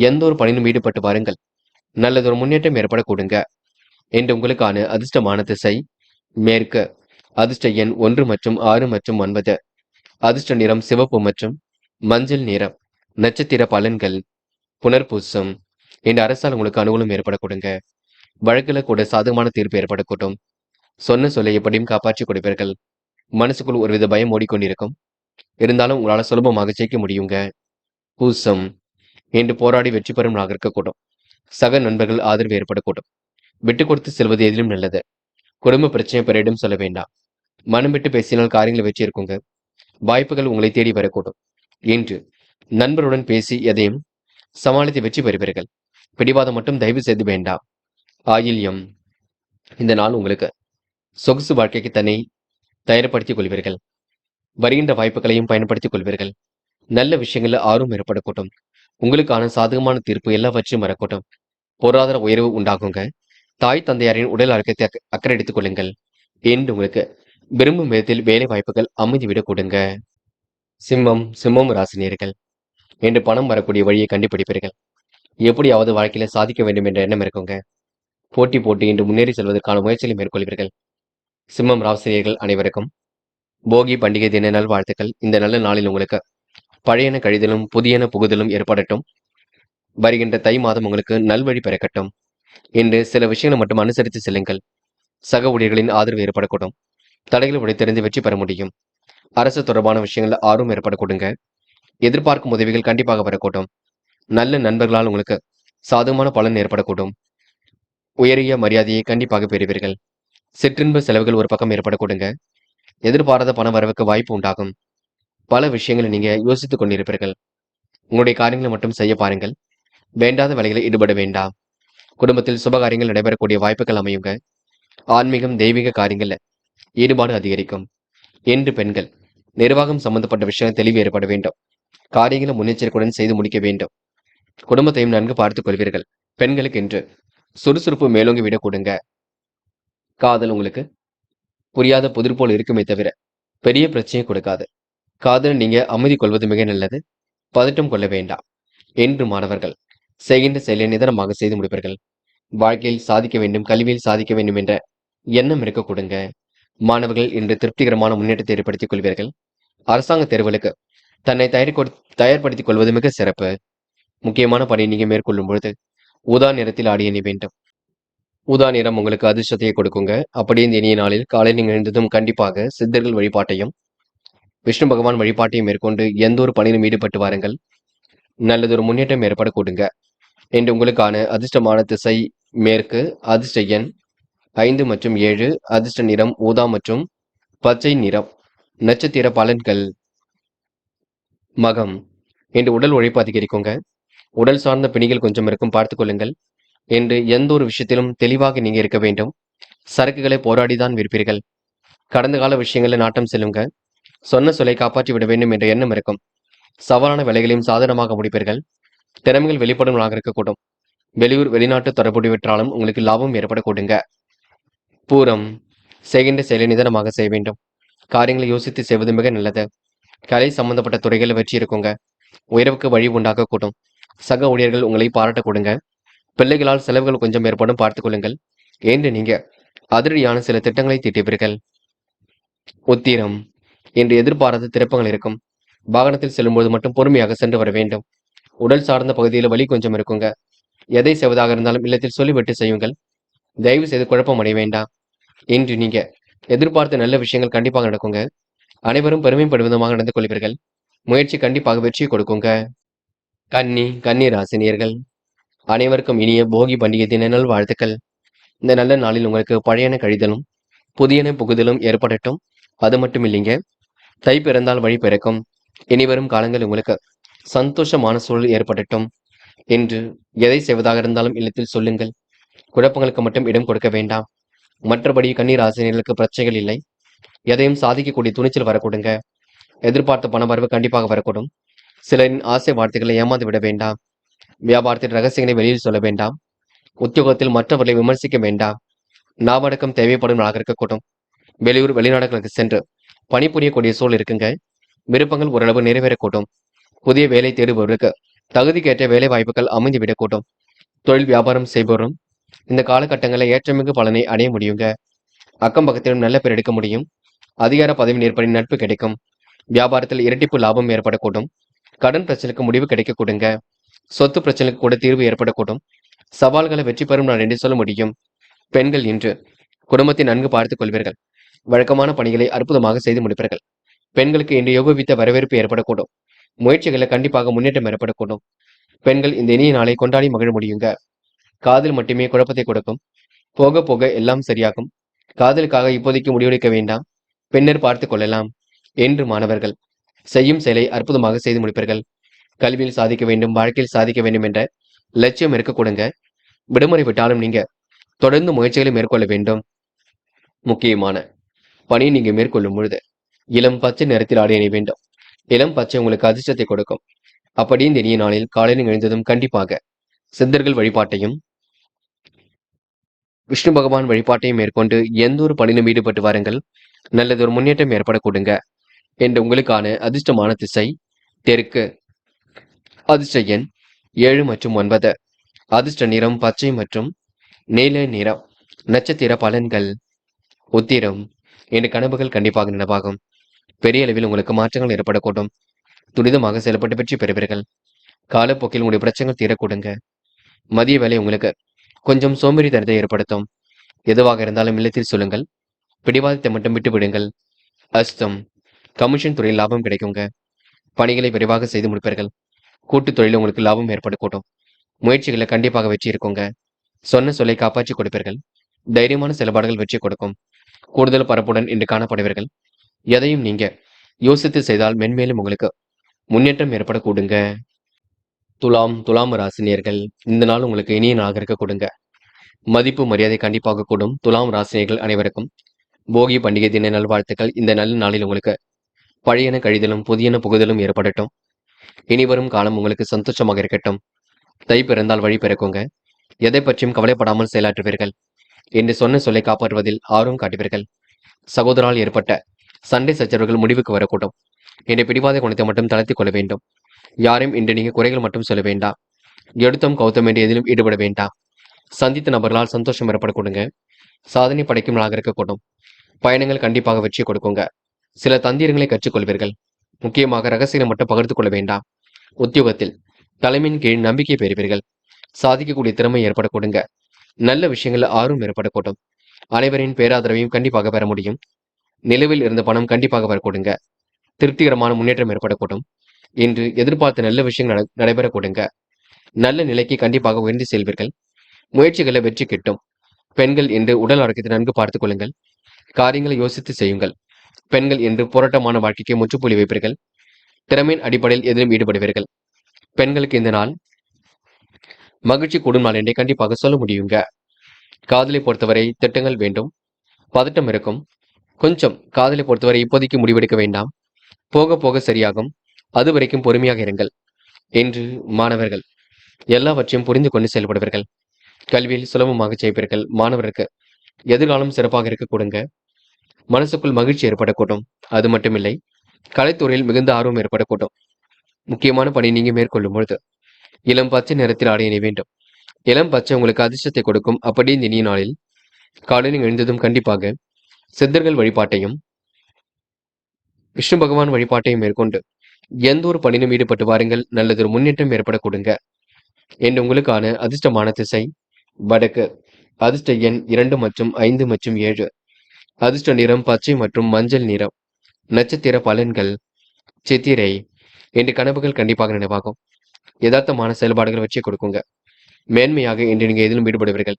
எந்த ஒரு பணியிலும் ஈடுபட்டு வாருங்கள். நல்லதொரு முன்னேற்றம் ஏற்பட கொடுங்க. என்று உங்களுக்கான அதிர்ஷ்டமான திசை மேற்கு. அதிர்ஷ்ட எண் 1 மற்றும் 6 மற்றும் 9. அதிர்ஷ்ட நிறம் சிவப்பு மற்றும் மஞ்சள் நிறம். நட்சத்திர பலன்கள். புனர்பூசம் என்ற அரசால் உங்களுக்கு அனுகூலம் ஏற்பட கொடுங்க. வழக்குல கூட சாதகமான தீர்ப்பு ஏற்படக்கூடும். சொன்ன சொல்லை எப்படியும் காப்பாற்றி கொடுப்பீர்கள். மனசுக்குள் ஒருவித பயம் ஓடிக்கொண்டிருக்கும். இருந்தாலும் உங்களால் சுலபமாக ஜெயிக்க முடியுங்க. பூசம் என்று போராடி வெற்றி பெறும் நாளாக இருக்கக்கூடும். சக நண்பர்கள் ஆதரவு ஏற்படக்கூடும். விட்டு கொடுத்து செல்வது எதிலும் நல்லது. குடும்ப பிரச்சனை பிறரிடம் சொல்ல வேண்டாம். மனம் விட்டு பேசினால் காரியங்களை வெற்றி இருக்குங்க. வாய்ப்புகள் உங்களை தேடி வரக்கூடும். இன்று நண்பருடன் பேசி எதையும் சமாளித்து வெற்றி பெறுவீர்கள். பிடிவாதம் மட்டும் தயவு செய்து வேண்டாம். ஆயில்யம் இந்த நாள் உங்களுக்கு சொகுசு வாழ்க்கைக்கு தன்னை தயார்படுத்திக் கொள்வீர்கள். வருகின்ற வாய்ப்புகளையும் பயன்படுத்திக் கொள்வீர்கள். நல்ல விஷயங்களில் ஆர்வம் ஏற்படக்கூடும். உங்களுக்கான சாதகமான தீர்ப்பு எல்லாவற்றையும் வரக்கூடும். பொருளாதார உயர்வு உண்டாகுங்க. தாய் தந்தையாரின் உடல் ஆரோக்கியத்தை அக்கறை எடுத்துக் கொள்ளுங்கள். என்று உங்களுக்கு விரும்பும் விதத்தில் வேலை வாய்ப்புகள் அமைந்துவிடக் கொடுங்க. சிம்மம் ராசினியர்கள் என்று பணம் வரக்கூடிய வழியை கண்டுபிடிப்பீர்கள். எப்படியாவது வாழ்க்கையில சாதிக்க வேண்டும் என்ற எண்ணம் இருக்குங்க. போட்டி போட்டு இன்று முன்னேறி செல்வதற்கான முயற்சிகளை மேற்கொள்வீர்கள். சிம்மம் ராசினியர்கள் அனைவருக்கும் போகி பண்டிகை தின நல் வாழ்த்துக்கள். இந்த நல்ல நாளில் உங்களுக்கு பழையன கழிதலும் புதியன புகுதலும் ஏற்படட்டும். வருகின்ற தை மாதம் உங்களுக்கு நல்வழி பிறக்கட்டும். என்று சில விஷயங்களை மட்டும் அனுசரித்து செல்லுங்கள். சக ஊழியர்களின் ஆதரவு ஏற்படக்கூடும். தடைகளை உடைத்தெறிந்து வெற்றி பெற முடியும். அரசு தொடர்பான விஷயங்கள் ஆர்வம் ஏற்படக்கூடுங்க. எதிர்பார்க்கும் உதவிகள் கண்டிப்பாக வரக்கூடும். நல்ல நண்பர்களால் உங்களுக்கு சாதகமான பலன் ஏற்படக்கூடும். உயரிய மரியாதையை கண்டிப்பாக பெறுவீர்கள். சிற்றின்ப செலவுகள் ஒரு பக்கம் ஏற்படக்கூடுங்க. எதிர்பாராத பண வரவுக்கு வாய்ப்பு உண்டாகும். பல விஷயங்களை நீங்க யோசித்துக் கொண்டிருப்பீர்கள். உங்களுடைய காரியங்களை மட்டும் செய்ய பாருங்கள். வேண்டாத வேலைகளை ஈடுபட வேண்டாம். குடும்பத்தில் சுபகாரியங்கள் நடைபெறக்கூடிய வாய்ப்புகள் அமையுங்க. ஆன்மீகம் தெய்வீக காரியங்கள்ல ஈடுபாடு அதிகரிக்கும். என்று பெண்கள் நிர்வாகம் சம்பந்தப்பட்ட விஷயம் தெளிவு ஏற்பட வேண்டும். காரியங்களை முன்னெச்சரிக்கையுடன் செய்து முடிக்க வேண்டும். குடும்பத்தையும் நன்கு பார்த்துக் கொள்வீர்கள். பெண்களுக்கு என்று சுறுசுறுப்பு மேலோங்கி விட கொடுங்க. காதல் உங்களுக்கு புரியாத புதிர் போல் இருக்குமே தவிர பெரிய பிரச்சனையை கொடுக்காது. காதல் நீங்க அமைதி கொள்வது மிக நல்லது. பதட்டம் கொள்ள வேண்டாம். என்று மாணவர்கள் செய்கின்ற செயலை நிதானமாக செய்து முடிப்பீர்கள். வாழ்க்கையில் சாதிக்க வேண்டும், கல்வியில் சாதிக்க வேண்டும் என்ற எண்ணம் இருக்க கொடுங்க. மாணவர்கள் இன்று திருப்திகரமான முன்னேற்றத்தை ஏற்படுத்திக் கொள்வீர்கள். அரசாங்க தேர்வுகளுக்கு தன்னை தயார்படுத்திக் கொள்வது மிக சிறப்பு. முக்கியமான பணியை நீங்க மேற்கொள்ளும் பொழுது ஊதா நிறத்தில் ஆடை அணி வேண்டும். ஊதா நிறம் உங்களுக்கு அதிர்ஷ்டத்தையே கொடுக்குங்க. அப்படியே இந்த இனிய நாளில் காலை நீங்கள் எழுந்ததும் கண்டிப்பாக சித்தர்கள் வழிபாட்டையும் விஷ்ணு பகவான் வழிபாட்டையும் மேற்கொண்டு எந்த ஒரு பணியிலும் ஈடுபட்டு வாருங்கள். நல்லதொரு முன்னேற்றம் ஏற்பட கொடுங்க. இன்று உங்களுக்கான அதிர்ஷ்டமான திசை மேற்கு. அதிர்ஷ்ட எண் 5 மற்றும் 7. அதிர்ஷ்ட நிறம் ஊதா மற்றும் பச்சை நிறம். நட்சத்திர பலன்கள். மகம். இன்று உடல் உழைப்பு அதிகரிக்குங்க. உடல் சார்ந்த பிணிகள் கொஞ்சம் இருக்கும், பார்த்துக் கொள்ளுங்கள். என்று எந்த ஒரு விஷயத்திலும் தெளிவாக நீங்க இருக்க வேண்டும். சரக்குகளை போராடிதான் விற்பீர்கள். கடந்த கால விஷயங்களில் நாட்டம் செல்லுங்க. சொன்ன சொல்லை காப்பாற்றி விட வேண்டும் என்ற எண்ணம் இருக்கும். சவாலான வேலைகளையும் சாதனமாக முடிப்பீர்கள். திறமைகள் வெளிப்படும் நாளாக இருக்கக்கூடும். வெளியூர் வெளிநாட்டு தொடர்புடையவற்றாலும் உங்களுக்கு லாபம் ஏற்பட கொடுங்க. பூரம். செய்கின்ற செயலை நிதானமாக செய்ய வேண்டும். காரியங்களை யோசித்து செய்வது மிக நல்லது. கலை சம்பந்தப்பட்ட துறைகளில் வெற்றி இருக்குங்க. உயர்வுக்கு வழி உண்டாக கூடும். சக ஊழியர்கள் உங்களை பாராட்ட கொடுங்க. பிள்ளைகளால் செலவுகள் கொஞ்சம் ஏற்படும், பார்த்துக் கொள்ளுங்கள். என்று நீங்க அதிரடியான சில திட்டங்களை தீட்டுவீர்கள். உத்திரம். இன்று எதிர்பாராத திருப்பங்கள் இருக்கும். வாகனத்தில் செல்லும்போது மட்டும் பொறுமையாக சென்று வர வேண்டும். உடல் சார்ந்த பகுதியில் வலி கொஞ்சம் இருக்குங்க. எதை செய்வதாக இருந்தாலும் இல்லத்தில் சொல்லிவிட்டு செய்யுங்கள். தயவு செய்து குழப்பம் அடைய வேண்டாம். இன்று நீங்க எதிர்பார்த்த நல்ல விஷயங்கள் கண்டிப்பாக நடக்குங்க. அனைவரும் பெருமைப்படும் விதமாக நடந்து கொள்வீர்கள். முயற்சி கண்டிப்பாக வெற்றியை கொடுக்குங்க. கன்னி ராசினியர்கள் அனைவருக்கும் இனிய போகி பண்டிகை தின நல் வாழ்த்துக்கள். இந்த நல்ல நாளில் உங்களுக்கு பழையன கழிதலும் புதியன புகுதலும் ஏற்படட்டும். அது மட்டும் இல்லைங்க, தை பிறந்தால் வழி பிறக்கும். இனிவரும் காலங்கள் உங்களுக்கு சந்தோஷமான சூழல் ஏற்படட்டும். என்று எதை செய்வதாக இருந்தாலும் இல்லத்தில் சொல்லுங்கள். குழப்பங்களுக்கு மட்டும் இடம் கொடுக்க வேண்டாம். மற்றபடி கண்ணீர் ஆசிரியர்களுக்கு பிரச்சனைகள் இல்லை. எதையும் சாதிக்கக்கூடிய துணிச்சல் வரக்கூடுங்க. எதிர்பார்த்த பணவரவு கண்டிப்பாக வரக்கூடும். சிலரின் ஆசை வார்த்தைகளை ஏமாந்து விட வேண்டாம். வியாபாரத்தின் ரகசியங்களை வெளியில் சொல்ல வேண்டாம். உத்தியோகத்தில் மற்றவர்களை விமர்சிக்க வேண்டாம். நாவடக்கம் தேவைப்படும் நாளாக இருக்கக்கூடும். வெளியூர் வெளிநாடுகளுக்கு சென்று பணிபுரியக்கூடிய சூழல் இருக்குங்க. விருப்பங்கள் ஓரளவு நிறைவேறக்கூடும். புதிய வேலை தேடுபவர்களுக்கு தகுதிக்கேற்ற வேலை வாய்ப்புகள் அமைந்துவிடக்கூடும். தொழில் வியாபாரம் செய்பவரும் இந்த காலகட்டங்களில் ஏற்றமிகு பலனை அடைய முடியுங்க. அக்கம் பக்கத்திலும் நல்ல பேர் எடுக்க முடியும். அதிகார பதவி ஏற்படி நட்பு கிடைக்கும். வியாபாரத்தில் இரட்டிப்பு லாபம் ஏற்படக்கூடும். கடன் பிரச்சனைக்கு முடிவு கிடைக்க கொடுங்க. சொத்து பிரச்சனைக்கு கூட தீர்வு ஏற்படக்கூடும். சவால்களை வெற்றி பெறும் நாள் என்று சொல்ல முடியும். பெண்கள் இன்று குடும்பத்தை நன்கு பார்த்துக் கொள்வீர்கள். வழக்கமான பணிகளை அற்புதமாக செய்து முடிப்பீர்கள். பெண்களுக்கு இன்று யோகவித்த வரவேற்பு ஏற்படக்கூடும். முயற்சிகளை கண்டிப்பாக முன்னேற்றம் ஏற்படக்கூடும். பெண்கள் இந்த இனிய நாளை கொண்டாடி மகிழ முடியுங்க. காதல் மட்டுமே குழப்பத்தை கொடுக்கும். போக போக எல்லாம் சரியாகும். காதலுக்காக இப்போதைக்கு முடிவெடுக்க வேண்டாம். பின்னர் பார்த்துக் கொள்ளலாம். என்று மாணவர்கள் செய்யும் செயலை அற்புதமாக செய்து முடிப்பீர்கள். கல்வியில் சாதிக்க வேண்டும், வாழ்க்கையில் சாதிக்க வேண்டும் என்ற லட்சியம் இருக்க கொடுங்க. விடுமுறை விட்டாலும் நீங்க தொடர்ந்து முயற்சிகளை மேற்கொள்ள வேண்டும். முக்கியமான பணியை நீங்க மேற்கொள்ளும் பொழுது இளம் பச்சை நிறத்தில் ஆடை அணிய வேண்டும். இளம் பச்சை உங்களுக்கு அதிர்ஷ்டத்தை கொடுக்கும். அப்படி இந்த இனிய நாளில் காலையில் எழுந்ததும் கண்டிப்பாக சித்தர்கள் வழிபாட்டையும் விஷ்ணு பகவான் வழிபாட்டையும் மேற்கொண்டு எந்த ஒரு பணியிலும் ஈடுபட்டு வாருங்கள். நல்லதொரு முன்னேற்றம் ஏற்பட கொடுங்க. என்று உங்களுக்கான அதிர்ஷ்டமான திசை தெற்கு. அதிர்ஷ்ட எண் 7 மற்றும் 9. அதிர்ஷ்ட நிறம் பச்சை மற்றும் நீல நிறம். நட்சத்திர பலன்கள். உத்திரம். என் கனவுகள் கண்டிப்பாக நினைவாகும். பெரிய அளவில் உங்களுக்கு மாற்றங்கள் ஏற்படக்கூடும். துரிதமாக செயல்பட்டு வெற்றி பெறுவீர்கள். காலப்போக்கில் உங்களுடைய பிரச்சனைகள் தீரக்கூடுங்க. மதிய வேலை உங்களுக்கு கொஞ்சம் சோம்பேறித்தனத்தை ஏற்படுத்தும். எதுவாக இருந்தாலும் இல்லத்தில் சொல்லுங்கள். பிடிவாதத்தை மட்டும் விட்டு விடுங்கள். அஸ்தம். கமிஷன் துறையில் லாபம் கிடைக்குங்க. பணிகளை விரைவாக செய்து முடிப்பீர்கள். கூட்டுத் தொழில் உங்களுக்கு லாபம் ஏற்படக்கூடும். முயற்சிகளை கண்டிப்பாக வெற்றி இருக்குங்க. சொன்ன சொல்லை காப்பாற்றி கொடுப்பீர்கள். தைரியமான செயல்பாடுகள் வெற்றி கொடுக்கும். கூடுதல் பரப்புடன் இன்று காணப்படுவீர்கள். எதையும் நீங்க யோசித்து செய்தால் மென்மேலும் உங்களுக்கு முன்னேற்றம் ஏற்பட கூடுங்க. துலாம் ராசினியர்கள் இந்த நாள் உங்களுக்கு இனிய நாளாக இருக்க கொடுங்க. மதிப்பு மரியாதை கண்டிப்பாக கூடும். துலாம் ராசினியர்கள் அனைவருக்கும் போகி பண்டிகை தின நல்வாழ்த்துக்கள். இந்த நல்ல நாளில் உங்களுக்கு பழையன கழிதலும் புதியன புகுதலும் ஏற்படட்டும். இனி வரும் காலம் உங்களுக்கு சந்தோஷமாக இருக்கட்டும். தை பிறந்தால் வழி பிறக்குங்க. எதை பற்றியும் கவலைப்படாமல் செயலாற்றுவீர்கள். என்று சொன்ன சொல்லை காப்பாற்றுவதில் ஆர்வம் காட்டுவீர்கள். சகோதரால் ஏற்பட்ட சண்டை சச்சரவுகள் முடிவுக்கு வரக்கூடும். என்ற பிடிவாத குணத்தை மட்டும் தளர்த்திக் கொள்ள வேண்டும். யாரையும் இன்று நீங்க குறைகள் மட்டும் சொல்ல வேண்டாம். எடுத்தோம் கௌத்தம் என்று எதிலும் ஈடுபட வேண்டாம். சந்தித்த நபர்களால் சந்தோஷம் ஏற்படக்கூடுங்க. சாதனை படைக்கும் நாளாக இருக்கக்கூடும். பயணங்கள் கண்டிப்பாக வெற்றி கொடுக்குங்க. சில தந்திரங்களை கற்றுக்கொள்வீர்கள். முக்கியமாக ரகசியங்களை மட்டும் பகிர்ந்து கொள்ள வேண்டாம். உத்தியோகத்தில் தலைமையின் கீழ் நம்பிக்கை பெறுவீர்கள். சாதிக்கக்கூடிய திறமை ஏற்படக்கூடுங்க. நல்ல விஷயங்கள் ஆர்வம் ஏற்படக்கூடும். அனைவரின் பேராதரவையும் கண்டிப்பாக பெற முடியும். நிலுவில் இருந்த பணம் கண்டிப்பாக வரக்கூடுங்க. திருப்திகரமான முன்னேற்றம் ஏற்படக்கூடும். இன்று எதிர்பார்த்த நல்ல விஷயங்கள் நடைபெறக்கூடுங்க. நல்ல நிலைக்கு கண்டிப்பாக உயர்ந்து செல்வீர்கள். முயற்சிகளை வெற்றி கிட்டும். பெண்கள் என்று உடல் ஆரோக்கியத்தை நன்கு பார்த்துக் கொள்ளுங்கள். காரியங்களை யோசித்து செய்யுங்கள். பெண்கள் என்று போராட்டமான வாழ்க்கைக்கு முற்றுப்புள்ளி வைப்பீர்கள். திறமையின் அடிப்படையில் எதிலும் ஈடுபடுவீர்கள். பெண்களுக்கு இந்த நாள் மகிழ்ச்சி கூடும் நாள் என்றே கண்டிப்பாக சொல்ல முடியுங்க. காதலை பொறுத்தவரை திட்டங்கள் வேண்டும். பதட்டம் இருக்கும். கொஞ்சம் காதலை பொறுத்தவரை இப்போதைக்கு முடிவெடுக்க வேண்டாம். போக போக சரியாகும். அது வரைக்கும் பொறுமையாக இருங்கள். என்று மாணவர்கள் எல்லாவற்றையும் புரிந்து கொண்டு செயல்படுவீர்கள். கல்வியில் சுலபமாக செய்வீர்கள். மாணவருக்கு எதிர்காலம் சிறப்பாக இருக்க கொடுங்க. மனசுக்குள் மகிழ்ச்சி ஏற்படக்கூடும். அது மட்டுமில்லை, கலைத்துறையில் மிகுந்த ஆர்வம் ஏற்படக்கூடும். முக்கியமான பணி நீங்க மேற்கொள்ளும் பொழுது இளம் பச்சை நிறத்தில் ஆடை அணிய வேண்டும். இளம் பச்சை உங்களுக்கு அதிர்ஷ்டத்தை கொடுக்கும். அப்படி இந்த இனிய நாளில் காலையில் எழுந்ததும் கண்டிப்பாக சித்தர்கள் வழிபாட்டையும் விஷ்ணு பகவான் வழிபாட்டையும் மேற்கொண்டு எந்த ஒரு பணியிலும் ஈடுபட்டு வாருங்கள். நல்லதொரு முன்னேற்றம் ஏற்பட கொடுங்க. என்று உங்களுக்கான அதிர்ஷ்டமான திசை வடக்கு. அதிர்ஷ்ட எண் 2 மற்றும் 5 மற்றும் 7. அதிர்ஷ்ட நிறம் பச்சை மற்றும் மஞ்சள் நிறம். நட்சத்திர பலன்கள் சித்திரை. என்று கனவுகள் கண்டிப்பாக நினைவாகும். யதார்த்தமான செயல்பாடுகள் வச்சு கொடுக்குங்க. மேன்மையாக இன்று நீங்க எதிலும் ஈடுபடுவீர்கள்.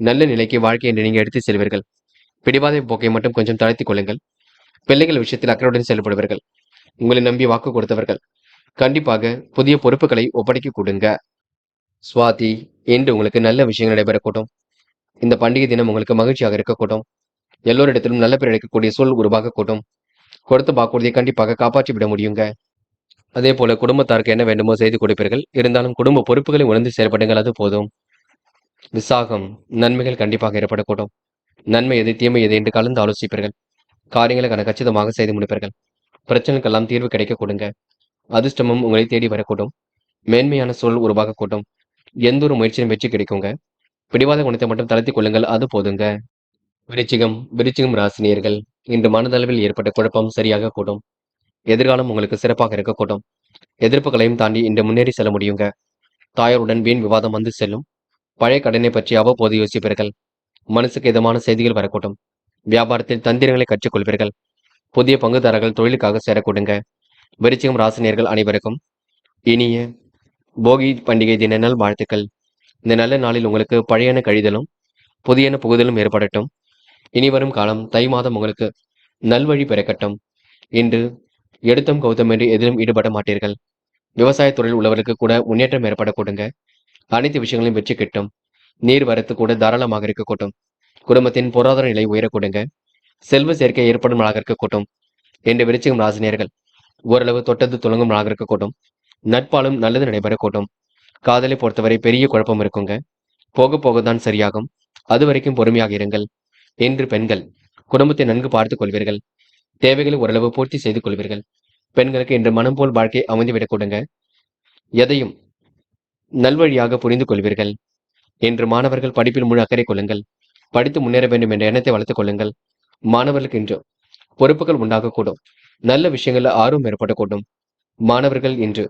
நல்ல நிலைக்கு வாழ்க்கை என்று நீங்க எடுத்து செல்வீர்கள். பிடிவாத போக்கை மட்டும் கொஞ்சம் தளர்த்திக் கொள்ளுங்கள். பிள்ளைகள் விஷயத்தில் அக்கறையுடன் செயல்படுவீர்கள். உங்களை நம்பி வாக்கு கொடுத்தவர்கள் கண்டிப்பாக புதிய பொறுப்புகளை ஒப்படைக்க கொடுங்க. சுவாதி, இன்று உங்களுக்கு நல்ல விஷயங்கள் நடைபெறக்கூடும். இந்த பண்டிகை தினம் உங்களுக்கு மகிழ்ச்சியாக இருக்கக்கூடும். எல்லோரிடத்திலும் நல்ல பேர் அளிக்கக்கூடிய சூழல் உருவாகக்கூடும். கொடுத்த வாக்குறுதியை கண்டிப்பாக காப்பாற்றி விட முடியுங்க. அதே போல குடும்பத்தாருக்கு என்ன வேண்டுமோ செய்து கொடுப்பீர்கள். இருந்தாலும் குடும்ப பொறுப்புகளை உணர்ந்து செயல்படுங்கள், அது போதும். விசாகம், நன்மைகள் கண்டிப்பாக ஏற்படக்கூடும். நன்மை எது தீமை எது என்று கலந்து ஆலோசிப்பீர்கள். காரியங்களை கச்சிதமாக செய்து முடிப்பீர்கள். பிரச்சனைக்கெல்லாம் தீர்வு கிடைக்க கொடுங்க. அதிர்ஷ்டமும் உங்களை தேடி வரக்கூடும். மேன்மையான சூழல் உருவாகக்கூடும். எந்த ஒரு முயற்சியும் வெற்றி கிடைக்குங்க. பிடிவாத குணத்தை மட்டும் தளர்த்திக் கொள்ளுங்கள், அது போதுங்க. விருச்சிகம் ராசினியர்கள், இன்று மனதளவில் ஏற்பட்ட குழப்பம் சரியாக கூடும். எதிர்காலம் உங்களுக்கு சிறப்பாக இருக்கக்கூடும். எதிர்ப்புகளையும் தாண்டி இன்று முன்னேறி செல்ல முடியுங்க. தாயாருடன் வீண் விவாதம் வந்து செல்லும். பழைய கடனை பற்றி அவ்வப்போது யோசிப்பீர்கள். மனசுக்கு இதமான செய்திகள் வரக்கூடும். வியாபாரத்தில் தந்திரங்களை கற்றுக்கொள்வீர்கள். புதிய பங்குதாரர்கள் தொழிலுக்காக சேரக்கூடுங்க. விருச்சிகம் ராசினியர்கள் அனைவருக்கும் இனிய போகி பண்டிகை தின நல் வாழ்த்துக்கள். இந்த நல்ல நாளில் உங்களுக்கு பழையன கழிதலும் புதியன புகுதலும் ஏற்படட்டும். இனி வரும் காலம் தை மாதம் உங்களுக்கு நல்வழி பிறக்கட்டும். இன்று எடுத்தம் கௌதம் என்று எதிலும் ஈடுபட மாட்டீர்கள். விவசாயத்துறையில் உள்ளவர்களுக்கு கூட முன்னேற்றம் ஏற்படக்கூடுங்க. அனைத்து விஷயங்களையும் வெற்றி கிட்டும். நீர் வரத்து கூட தாராளமாக இருக்கக்கூடும். குடும்பத்தின் பொருளாதார நிலை உயரக்கூடுங்க. செல்வ சேர்க்கை ஏற்படும் நாளாக இருக்கக்கூடும். என்று விருச்சிகம் ராசினியர்கள் ஓரளவு தொட்டது துளங்கும் நாளாக இருக்கக்கூடும். நட்பாலும் நல்லது நடைபெறக்கூடும். காதலை பொறுத்தவரை பெரிய குழப்பம் இருக்குங்க. போக போகத்தான் சரியாகும். அது வரைக்கும் பொறுமையாக இருங்கள். என்று பெண்கள் குடும்பத்தை நன்கு பார்த்துக் கொள்வீர்கள். தேவைகளை ஓரளவு பூர்த்தி செய்து கொள்வீர்கள். பெண்களுக்கு இன்று மனம் போல் வாழ்க்கை அமைந்துவிடக் கொடுங்க. எதையும் நல்வழியாக புரிந்து கொள்வீர்கள். என்று மாணவர்கள் படிப்பில் முழு அக்கறை கொள்ளுங்கள். படித்து முன்னேற வேண்டும் என்ற எண்ணத்தை வளர்த்துக் கொள்ளுங்கள். மாணவர்களுக்கு இன்று பொறுப்புகள் உண்டாகக்கூடும். நல்ல விஷயங்கள்ல ஆர்வம் ஏற்படக்கூடும். மாணவர்கள் இன்று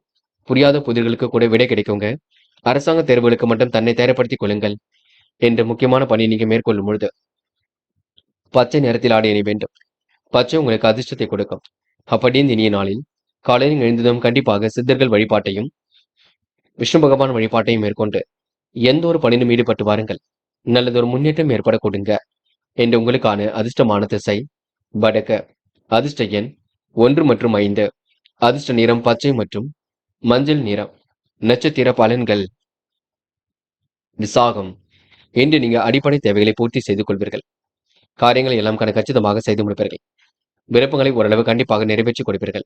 புரியாத புதிர்களுக்கு கூட விடை கிடைக்குங்க. அரசாங்க தேர்வுகளுக்கு மட்டும் தன்னை தயார்படுத்திக் கொள்ளுங்கள். என்ற முக்கியமான பணி நீங்க மேற்கொள்ளும் பொழுது பச்சை நிறத்தில் ஆடை அணி வேண்டும். பச்சை உங்களுக்கு அதிர்ஷ்டத்தை கொடுக்கும். அப்படின்னு இனிய நாளில் காலையில் எழுந்ததும் கண்டிப்பாக சித்தர்கள் வழிபாட்டையும் விஷ்ணு பகவான் வழிபாட்டையும் மேற்கொண்டு எந்த ஒரு பணியிலும் ஈடுபட்டு வாருங்கள். நல்லதொரு முன்னேற்றம் ஏற்பட கொடுங்க. என்று உங்களுக்கான அதிர்ஷ்டமான திசை வடக்கு. அதிர்ஷ்ட எண் 1 மற்றும் 5. அதிர்ஷ்ட நிறம் பச்சை மற்றும் மஞ்சள் நிறம். நட்சத்திர பலன்கள் விசாகம், இன்று நீங்க அடிப்படை தேவைகளை பூர்த்தி செய்து கொள்வீர்கள். காரியங்களை எல்லாம் கச்சிதமாக செய்து முடிப்பீர்கள். விருப்பங்களை ஓரளவு கண்டிப்பாக நிறைவேற்றி கொடுப்பீர்கள்.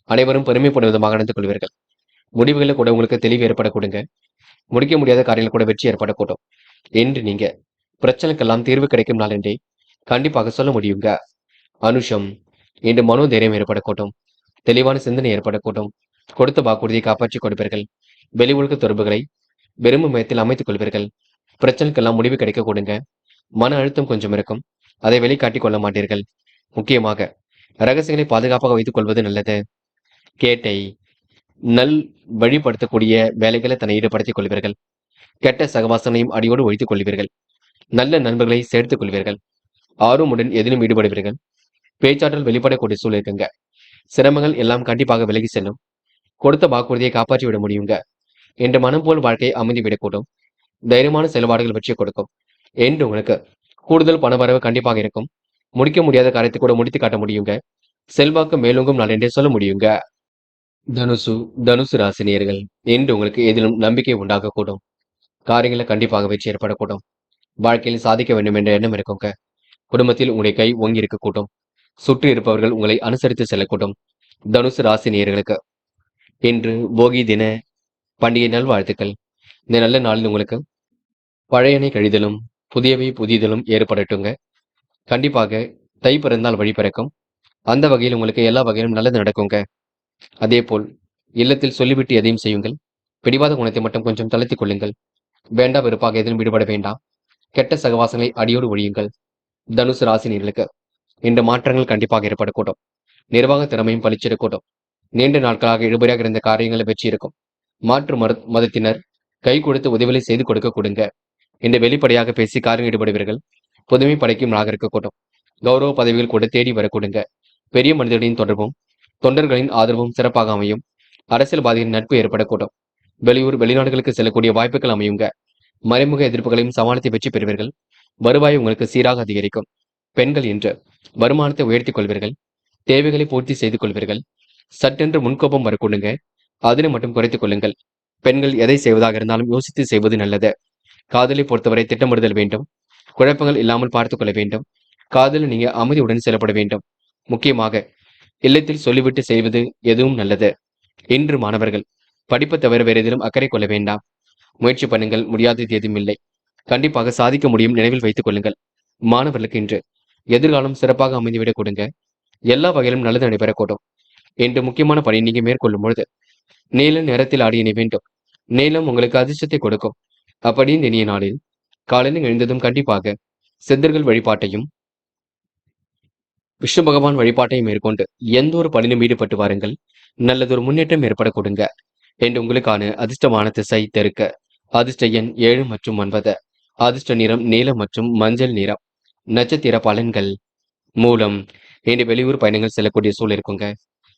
அனைவரும் பெருமைப்படும் விதமாக நடந்து கொள்வீர்கள். முடிவுகளை கூட உங்களுக்கு தெளிவு ஏற்பட கொடுங்க. முடிக்க முடியாத காரியங்கள் கூட வெற்றி ஏற்படக்கூடும். என்று நீங்க பிரச்சனைக்கெல்லாம் தீர்வு கிடைக்கும் நாள் என்றே கண்டிப்பாக சொல்ல முடியுங்க. அனுஷம், இன்று மனோதைரியம் ஏற்படக்கூடும். தெளிவான சிந்தனை ஏற்படக்கூடும். கொடுத்த வாக்குறுதியை காப்பாற்றிக் கொடுப்பீர்கள். வெளி உலக தொடர்புகளை விரும்பும் மையத்தில் அமைத்துக் கொள்வீர்கள். பிரச்சனைக்கெல்லாம் முடிவு கிடைக்க கொடுங்க. மன அழுத்தம் கொஞ்சம் இருக்கும். அதை வெளிக்காட்டிக் கொள்ள மாட்டீர்கள். முக்கியமாக ரகசியங்களை பாதுகாப்பாக வைத்துக் கொள்வது நல்லது. கேட்டை, நல் வழிப்படுத்தக்கூடிய வேலைகளை தன்னை ஈடுபடுத்திக் கொள்வீர்கள். கெட்ட சகவாசனையும் அடியோடு ஒழித்துக் கொள்வீர்கள். நல்ல நண்பர்களை சேர்த்துக் கொள்வீர்கள். ஆர்வமுடன் எதிலும் ஈடுபடுவீர்கள். பேச்சாற்றல் வெளிப்படக்கூடிய சூழல் இருக்குங்க. சிரமங்கள் எல்லாம் கண்டிப்பாக விலகி செல்லும். கொடுத்த வாக்குறுதியை காப்பாற்றி விட முடியுங்க. என்று மனம் போல் வாழ்க்கை அமைந்து விடக்கூடும். தைரியமான செயல்பாடுகள் வெற்றி கொடுக்கும். என்று உங்களுக்கு கூடுதல் பணவரவு கண்டிப்பாக இருக்கும். முடிக்க முடியாத காரியத்தை கூட முடித்து காட்ட முடியுங்க. செல்வாக்கு மேலோங்கும் நாள் என்றே சொல்ல முடியுங்க. தனுசு, தனுசு ராசினியர்கள், என்று உங்களுக்கு எதிலும் நம்பிக்கை உண்டாகக்கூடும். காரியங்களை கண்டிப்பாக வெற்றி ஏற்படக்கூடும். வாழ்க்கையில் சாதிக்க வேண்டும் என்ற எண்ணம் இருக்குங்க. குடும்பத்தில் உங்களுடைய கை ஓங்கி இருக்கக்கூடும். சுற்றி இருப்பவர்கள் உங்களை அனுசரித்து செல்லக்கூடும். தனுசு ராசி நேயர்களுக்கு இன்று போகி தின பண்டிகை நல்வாழ்த்துக்கள். இந்த நல்ல நாளில் உங்களுக்கு பழையனை கழிதலும் புதியவை புதிதலும் ஏற்படட்டுங்க. கண்டிப்பாக தை பிறந்தால் வழி பிறக்கும். அந்த வகையில் உங்களுக்கு எல்லா வகையிலும் நல்லது நடக்குங்க. அதே போல் இல்லத்தில் சொல்லிவிட்டு எதையும் செய்யுங்கள். பிடிவாத குணத்தை மட்டும் கொஞ்சம் தளர்த்திக் கொள்ளுங்கள். வேண்டா வெறுப்பாக எதிலும் ஈடுபட வேண்டாம். கெட்ட சகவாசங்களை அடியோடு ஒழியுங்கள். தனுசு ராசினியர்களுக்கு இந்த மாற்றங்கள் கண்டிப்பாக ஏற்படக்கூடும். நிர்வாக திறமையும் பளிச்சிடக்கூடும். நீண்ட நாட்களாக இழுபறியாக இருந்த காரியங்களை வெற்றி இருக்கும். மாற்று மதத்தினர் கை கொடுத்து உதவிகளை செய்து கொடுக்க கொடுங்க. இந்த வெளிப்படையாக பேசி காரியம் ஈடுபடுவீர்கள். புதுமை படைக்கும் நாளாக இருக்கக்கூடும். கௌரவ பதவிகள் கூட தேடி வர கொடுங்க. பெரிய மனிதர்களின் தொடர்பும் தொண்டர்களின் ஆதரவும் சிறப்பாக அமையும். அரசியல்வாதிகளின் நட்பு ஏற்படக்கூடும். வெளியூர் வெளிநாடுகளுக்கு செல்லக்கூடிய வாய்ப்புகள் அமையுங்க. மறைமுக எதிர்ப்புகளையும் சமாளித்து வெற்றி பெறுவீர்கள். வருவாய் உங்களுக்கு சீராக அதிகரிக்கும். பெண்கள் என்று வருமானத்தை உயர்த்திக் கொள்வீர்கள். தேவைகளை பூர்த்தி செய்து கொள்வீர்கள். சட்டென்று முன்கோபம் வரக்கூடுங்க. அதனை மட்டும் குறைத்துக் கொள்ளுங்கள். பெண்கள் எதை செய்வதாக இருந்தாலும் யோசித்து செய்வது நல்லது. காதலை பொறுத்தவரை திட்டமிடுதல் வேண்டும். குழப்பங்கள் இல்லாமல் பார்த்துக் கொள்ள வேண்டும். காதலில் நீங்க அமைதியுடன் செயல்பட வேண்டும். முக்கியமாக இல்லத்தில் சொல்லிவிட்டு செய்வது எதுவும் நல்லது. இன்று மாணவர்கள் படிப்பு தவிர வேறு எதிலும் அக்கறை கொள்ள வேண்டாம். முயற்சி பண்ணுங்கள். முடியாதது எதுவும் இல்லை. கண்டிப்பாக சாதிக்க முடியும். நினைவில் வைத்துக் கொள்ளுங்கள். மாணவர்களுக்கு இன்று எதிர்காலம் சிறப்பாக அமைந்துவிடக் கொடுங்க. எல்லா வகையிலும் நல்லது நடைபெறக்கூடும். என்று முக்கியமான பணி நீங்க மேற்கொள்ளும் பொழுது நீல நிறத்தில் ஆடிய நீ வேண்டும். நீளம் உங்களுக்கு அதிர்ஷ்டத்தை கொடுக்கும். அப்படி இந்த இனிய நாளில் காலையில் எழுந்ததும் கண்டிப்பாக சித்தர்கள் வழிபாட்டையும் விஷ்ணு பகவான் வழிபாட்டையும் மேற்கொண்டு எந்த ஒரு பணியிலும் ஈடுபட்டு வாருங்கள். நல்லதொரு முன்னேற்றம் ஏற்பட கொடுங்க. என்று உங்களுக்கான அதிர்ஷ்டமான திசை தெற்க. அதிர்ஷ்ட எண் 7 மற்றும் 9. அதிர்ஷ்ட நிறம் நீலம் மற்றும் மஞ்சள் நிறம். நட்சத்திர பலன்கள். மூலம், இன்று வெளியூர் பயணங்கள் செல்லக்கூடிய சூழல் இருக்குங்க.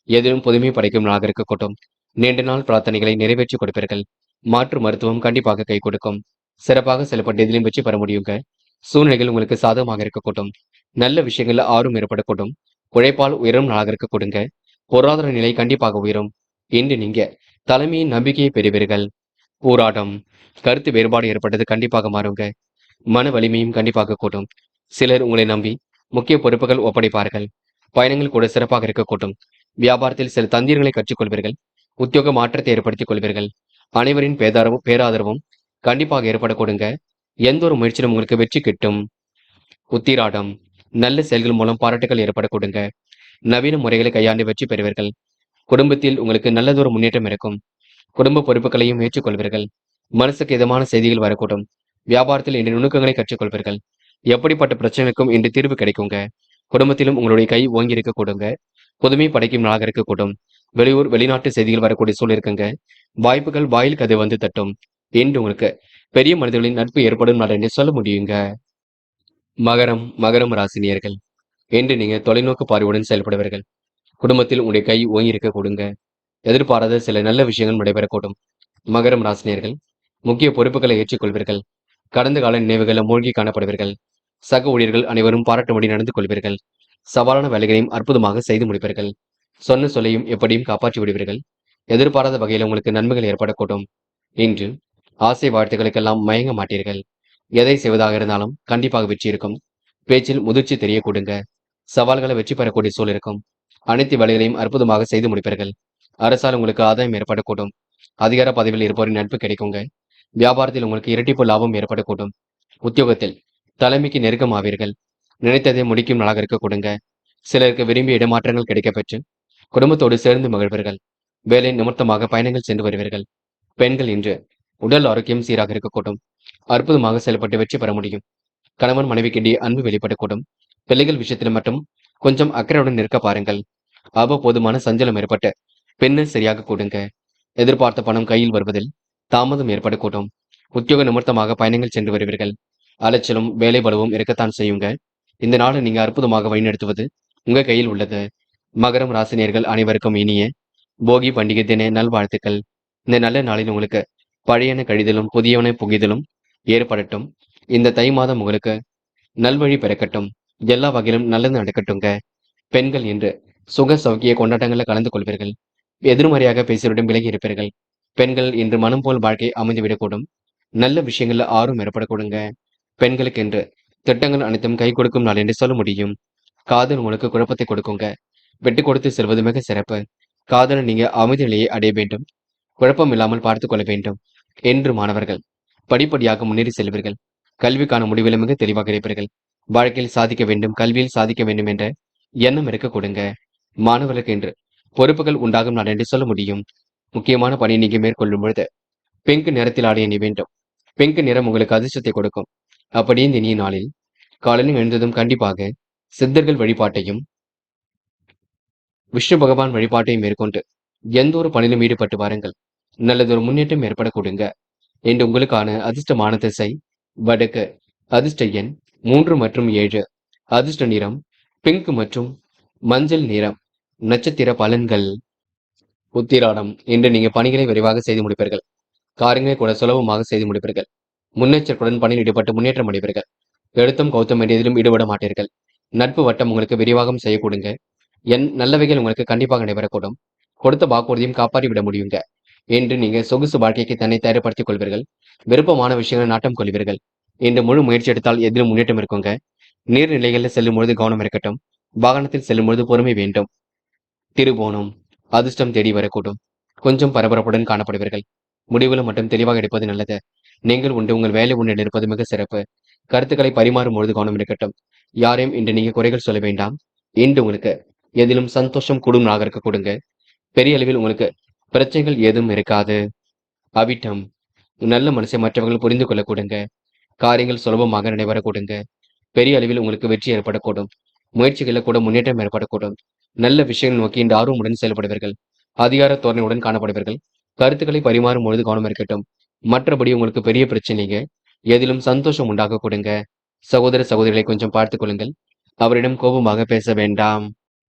எதிலும் புதுமை படைக்கும் நாளாக இருக்கக்கூடும். நீண்ட நாள் பிரார்த்தனைகளை நிறைவேற்றி கொடுப்பீர்கள். மாற்று மருத்துவம் கண்டிப்பாக கை கொடுக்கும். சிறப்பாக செயல்பட்டு எதிலும் வெற்றி பெற முடியுங்க. சூழ்நிலைகள் உங்களுக்கு சாதகமாக இருக்கக்கூடும். நல்ல விஷயங்கள்ல ஆர்வம் ஏற்படக்கூடும். உழைப்பால் உயரும் நாளாக இருக்க கொடுங்க. பொருளாதார நிலை கண்டிப்பாக உயரும். இன்று நீங்க தலைமையின் நம்பிக்கையை பெறுவீர்கள். போராட்டம், கருத்து வேறுபாடு ஏற்பட்டது கண்டிப்பாக மாறுங்க. மன வலிமையும் கண்டிப்பாக கூடும். சிலர் உங்களை நம்பி முக்கிய பொறுப்புகள் ஒப்படைப்பார்கள். பயணங்கள் கூட சிறப்பாக இருக்கக்கூடும். வியாபாரத்தில் சில தந்திரங்களை கற்றுக்கொள்வீர்கள். உத்தியோக மாற்றத்தை ஏற்படுத்திக் கொள்வீர்கள். அனைவரின் பேராதரவும் கண்டிப்பாக ஏற்பட கொடுங்க. எந்த ஒரு முயற்சியிலும் உங்களுக்கு வெற்றி கிட்டும். உத்திராடம், நல்ல செயல்கள் மூலம் பாராட்டுகள் ஏற்பட கொடுங்க. நவீன முறைகளை கையாண்டு வெற்றி பெறுவீர்கள். குடும்பத்தில் உங்களுக்கு நல்லதொரு முன்னேற்றம் இருக்கும். குடும்ப பொறுப்புகளையும் ஏற்றுக்கொள்வீர்கள். மனசுக்கு இதமான செய்திகள் வரக்கூடும். வியாபாரத்தில் இன்று நுணுக்கங்களை கற்றுக்கொள்வீர்கள். எப்படிப்பட்ட பிரச்சனைக்கும் இன்று தீர்வு கிடைக்குங்க. குடும்பத்திலும் உங்களுடைய கை ஓங்கி இருக்க கொடுங்க. புதுமை படைக்கும் நாளாக இருக்கக்கூடும். வெளியூர் வெளிநாட்டு செய்திகள் வரக்கூடிய சூழல் இருக்குங்க. வாய்ப்புகள் வாயிலுக்கு அது வந்து தட்டும். என்று உங்களுக்கு பெரிய மனிதர்களின் நட்பு ஏற்படும் நாள் என்று சொல்ல முடியுங்க. மகரம் ராசினியர்கள், என்று நீங்க தொலைநோக்கு பார்வையுடன் செயல்படுவீர்கள். குடும்பத்தில் உங்களுடைய கை ஓங்கி இருக்க கொடுங்க. எதிர்பாராத சில நல்ல விஷயங்கள் நடைபெறக்கூடும். மகரம் ராசினியர்கள் முக்கிய பொறுப்புகளை ஏற்றுக்கொள்வீர்கள். கடந்த கால நினைவுகளில் மூழ்கி காணப்படுவீர்கள். சக ஊழியர்கள் அனைவரும் பாராட்டும்படி நடந்து கொள்வீர்கள். சவாலான வேலைகளையும் அற்புதமாக செய்து முடிப்பீர்கள். சொன்ன சொல்லையும் எப்படியும் காப்பாற்றி விடுவீர்கள். எதிர்பாராத வகையில் உங்களுக்கு நன்மைகள் ஏற்படக்கூடும். இன்று ஆசை வாழ்த்துக்களுக்கெல்லாம் மயங்க மாட்டீர்கள். எதை செய்வதாக இருந்தாலும் கண்டிப்பாக வெற்றி இருக்கும். பேச்சில் முதிர்ச்சி தெரிய கொடுங்க. சவால்களை வெற்றி பெறக்கூடிய சூழல் இருக்கும். அனைத்து வேலைகளையும் அற்புதமாக செய்து முடிப்பீர்கள். அரசால் உங்களுக்கு ஆதாயம் ஏற்படக்கூடும். அதிகார பதவியில் இருப்பவரின் நட்பு கிடைக்குங்க. வியாபாரத்தில் உங்களுக்கு இரட்டிப்பு லாபம் ஏற்படக்கூடும். உத்தியோகத்தில் தலைமைக்கு நெருக்கம் ஆவீர்கள். நினைத்ததை முடிக்கும் நாளாக இருக்க கொடுங்க. சிலருக்கு விரும்பிய இடமாற்றங்கள் கிடைக்கப்பெற்று குடும்பத்தோடு சேர்ந்து மகிழ்வீர்கள். வேலை நிமித்தமாக பயணங்கள் சென்று வருவீர்கள். பெண்கள் இன்று உடல் ஆரோக்கியம் சீராக இருக்கக்கூடும். அற்புதமாக செயல்பட்டு வெற்றி பெற முடியும். கணவன் மனைவிக்கிடையே அன்பு வெளிப்படக்கூடும். பிள்ளைகள் விஷயத்தில் மட்டும் கொஞ்சம் அக்கறையுடன் இருக்க பாருங்கள். அவ்வப்போதுமான சஞ்சலம் ஏற்பட்டு பின்னர் சரியாக கொடுங்க. எதிர்பார்த்த பணம் கையில் வருவதில் தாமதம் ஏற்படக்கூடும். உத்தியோக நிமித்தமாக பயணங்கள் சென்று வருவீர்கள். அலைச்சலும் வேலை பளுவும் இருக்கத்தான் செய்யுங்க. இந்த நாளை நீங்க அற்புதமாக வழிநடத்துவது உங்க கையில் உள்ளது. மகரம் ராசினியர்கள் அனைவருக்கும் இனிய போகி பண்டிகை தின நல்வாழ்த்துக்கள். இந்த நல்ல நாளில் உங்களுக்கு பழையன கழிதலும் புதியவனை புகிதலும் ஏற்படட்டும். இந்த தை மாதம் உங்களுக்கு நல்வழி பிறக்கட்டும். எல்லா வகையிலும் நல்லது நடக்கட்டுங்க. பெண்கள் என்று சுக சௌக்கிய கொண்டாட்டங்களில் கலந்து கொள்வீர்கள். எதிர்மறையாக பேசியவரிடம் விலகி இருப்பீர்கள். பெண்கள் இன்று மனம் போல் வாழ்க்கை அமைந்துவிடக்கூடும். நல்ல விஷயங்கள்ல ஆர்வம் ஏற்படக்கூடுங்க. பெண்களுக்கு என்று திட்டங்கள் அனைத்தும் கை கொடுக்கும் நாள் என்று சொல்ல முடியும். காதல் உங்களுக்கு குழப்பத்தை கொடுக்குங்க. விட்டு கொடுத்து செல்வது மிக சிறப்பு. காதலை நீங்க அமைதி நிலையை அடைய வேண்டும். குழப்பம் இல்லாமல் பார்த்துக் கொள்ள வேண்டும். என்று மாணவர்கள் படிப்படியாக முன்னேறி செல்வீர்கள். கல்விக்கான முடிவில் மிக தெளிவாக இருப்பீர்கள். வாழ்க்கையில் சாதிக்க வேண்டும், கல்வியில் சாதிக்க வேண்டும் என்ற எண்ணம் இருக்க கொடுங்க. மாணவர்களுக்கு என்று பொறுப்புகள் உண்டாகும் நாள் என்று சொல்ல முடியும். முக்கியமான பணியை நீங்க மேற்கொள்ளும் பொழுது பிங்க் நிறத்தில் ஆடை அணி வேண்டும். பிங்க் நிறம் உங்களுக்கு அதிர்ஷ்டத்தை கொடுக்கும். அப்படியே இந்த இனிய நாளில் காலையில் எழுந்ததும் கண்டிப்பாக சித்தர்கள் வழிபாட்டையும் விஷ்ணு பகவான் வழிபாட்டையும் மேற்கொண்டு எந்த ஒரு பணியிலும் ஈடுபட்டு வாருங்கள். நல்லதொரு முன்னேற்றம் ஏற்பட கொடுங்க. இன்று உங்களுக்கான அதிர்ஷ்டமான திசை வடக்கு. அதிர்ஷ்ட எண் 3 மற்றும் 7. அதிர்ஷ்ட நிறம் பிங்க் மற்றும் மஞ்சள் நிறம். நட்சத்திர பலன்கள். உத்திராடம். இன்று நீங்க பணிகளை விரைவாக செய்து முடிப்பீர்கள். காரியங்களை கூட சுலபமாக செய்து முடிப்பீர்கள். முன்னெச்சரிக்கையுடன் பணியில் ஈடுபட்டு முன்னேற்றம் அடைவீர்கள். எடுத்தும் கௌத்தம் எதிலும் ஈடுபட மாட்டீர்கள். நட்பு வட்டம் உங்களுக்கு விரிவாகம் செய்ய கொடுங்க. நல்லவைகள் உங்களுக்கு கண்டிப்பாக நடைபெறக்கூடும். கொடுத்த வாக்குறுதியும் காப்பாற்றி விட முடியுங்க. இன்று நீங்க சொகுசு வாழ்க்கைக்கு தன்னை தயார்படுத்திக் கொள்வீர்கள். விருப்பமான விஷயங்களை நாட்டம் கொள்வீர்கள். இன்று முழு முயற்சி எடுத்தால் எதிலும் முன்னேற்றம் இருக்குங்க. நீர்நிலைகளில் செல்லும் பொழுது கவனம் இருக்கட்டும். வாகனத்தில் செல்லும் பொழுது பொறுமை வேண்டும். திருவோணம். அதிர்ஷ்டம் தேடி வரக்கூடும். கொஞ்சம் பரபரப்புடன் காணப்படுவீர்கள். முடிவுகளை மட்டும் தெளிவாக எடுப்பது நல்லது. நீங்கள் உண்டு உங்கள் வேலை உண்டு இருப்பது மிக சிறப்பு. கருத்துக்களை பரிமாறும் பொழுது கவனம் இருக்கட்டும். யாரையும் இன்று நீங்க குறைகள் சொல்ல வேண்டாம். இன்று உங்களுக்கு எதிலும் சந்தோஷம் கூடும் நாளாக இருக்க கொடுங்க. பெரிய அளவில் உங்களுக்கு பிரச்சனைகள் ஏதும் இருக்காது. அவிட்டம். நல்ல மனசை மற்றவர்கள் புரிந்து கொள்ள கொடுங்க. காரியங்கள் சுலபமாக நடைபெற கொடுங்க. பெரிய அளவில் உங்களுக்கு வெற்றி ஏற்படக்கூடும். முயற்சிகளில் கூட முன்னேற்றம் ஏற்படக்கூடும். நல்ல விஷயங்கள் நோக்கி இந்த ஆர்வமுடன் செயல்படுவீர்கள். அதிகார தோரணையுடன் காணப்படுவீர்கள். கருத்துக்களை பரிமாறும் பொழுது கவனம் இருக்கட்டும். மற்றபடி உங்களுக்கு பெரிய பிரச்சனைங்க எதிலும் சந்தோஷம் உண்டாக கொடுங்க. சகோதர சகோதரிகளை கொஞ்சம் பார்த்துக் கொள்ளுங்கள். அவரிடம் கோபமாக பேச வேண்டாம்.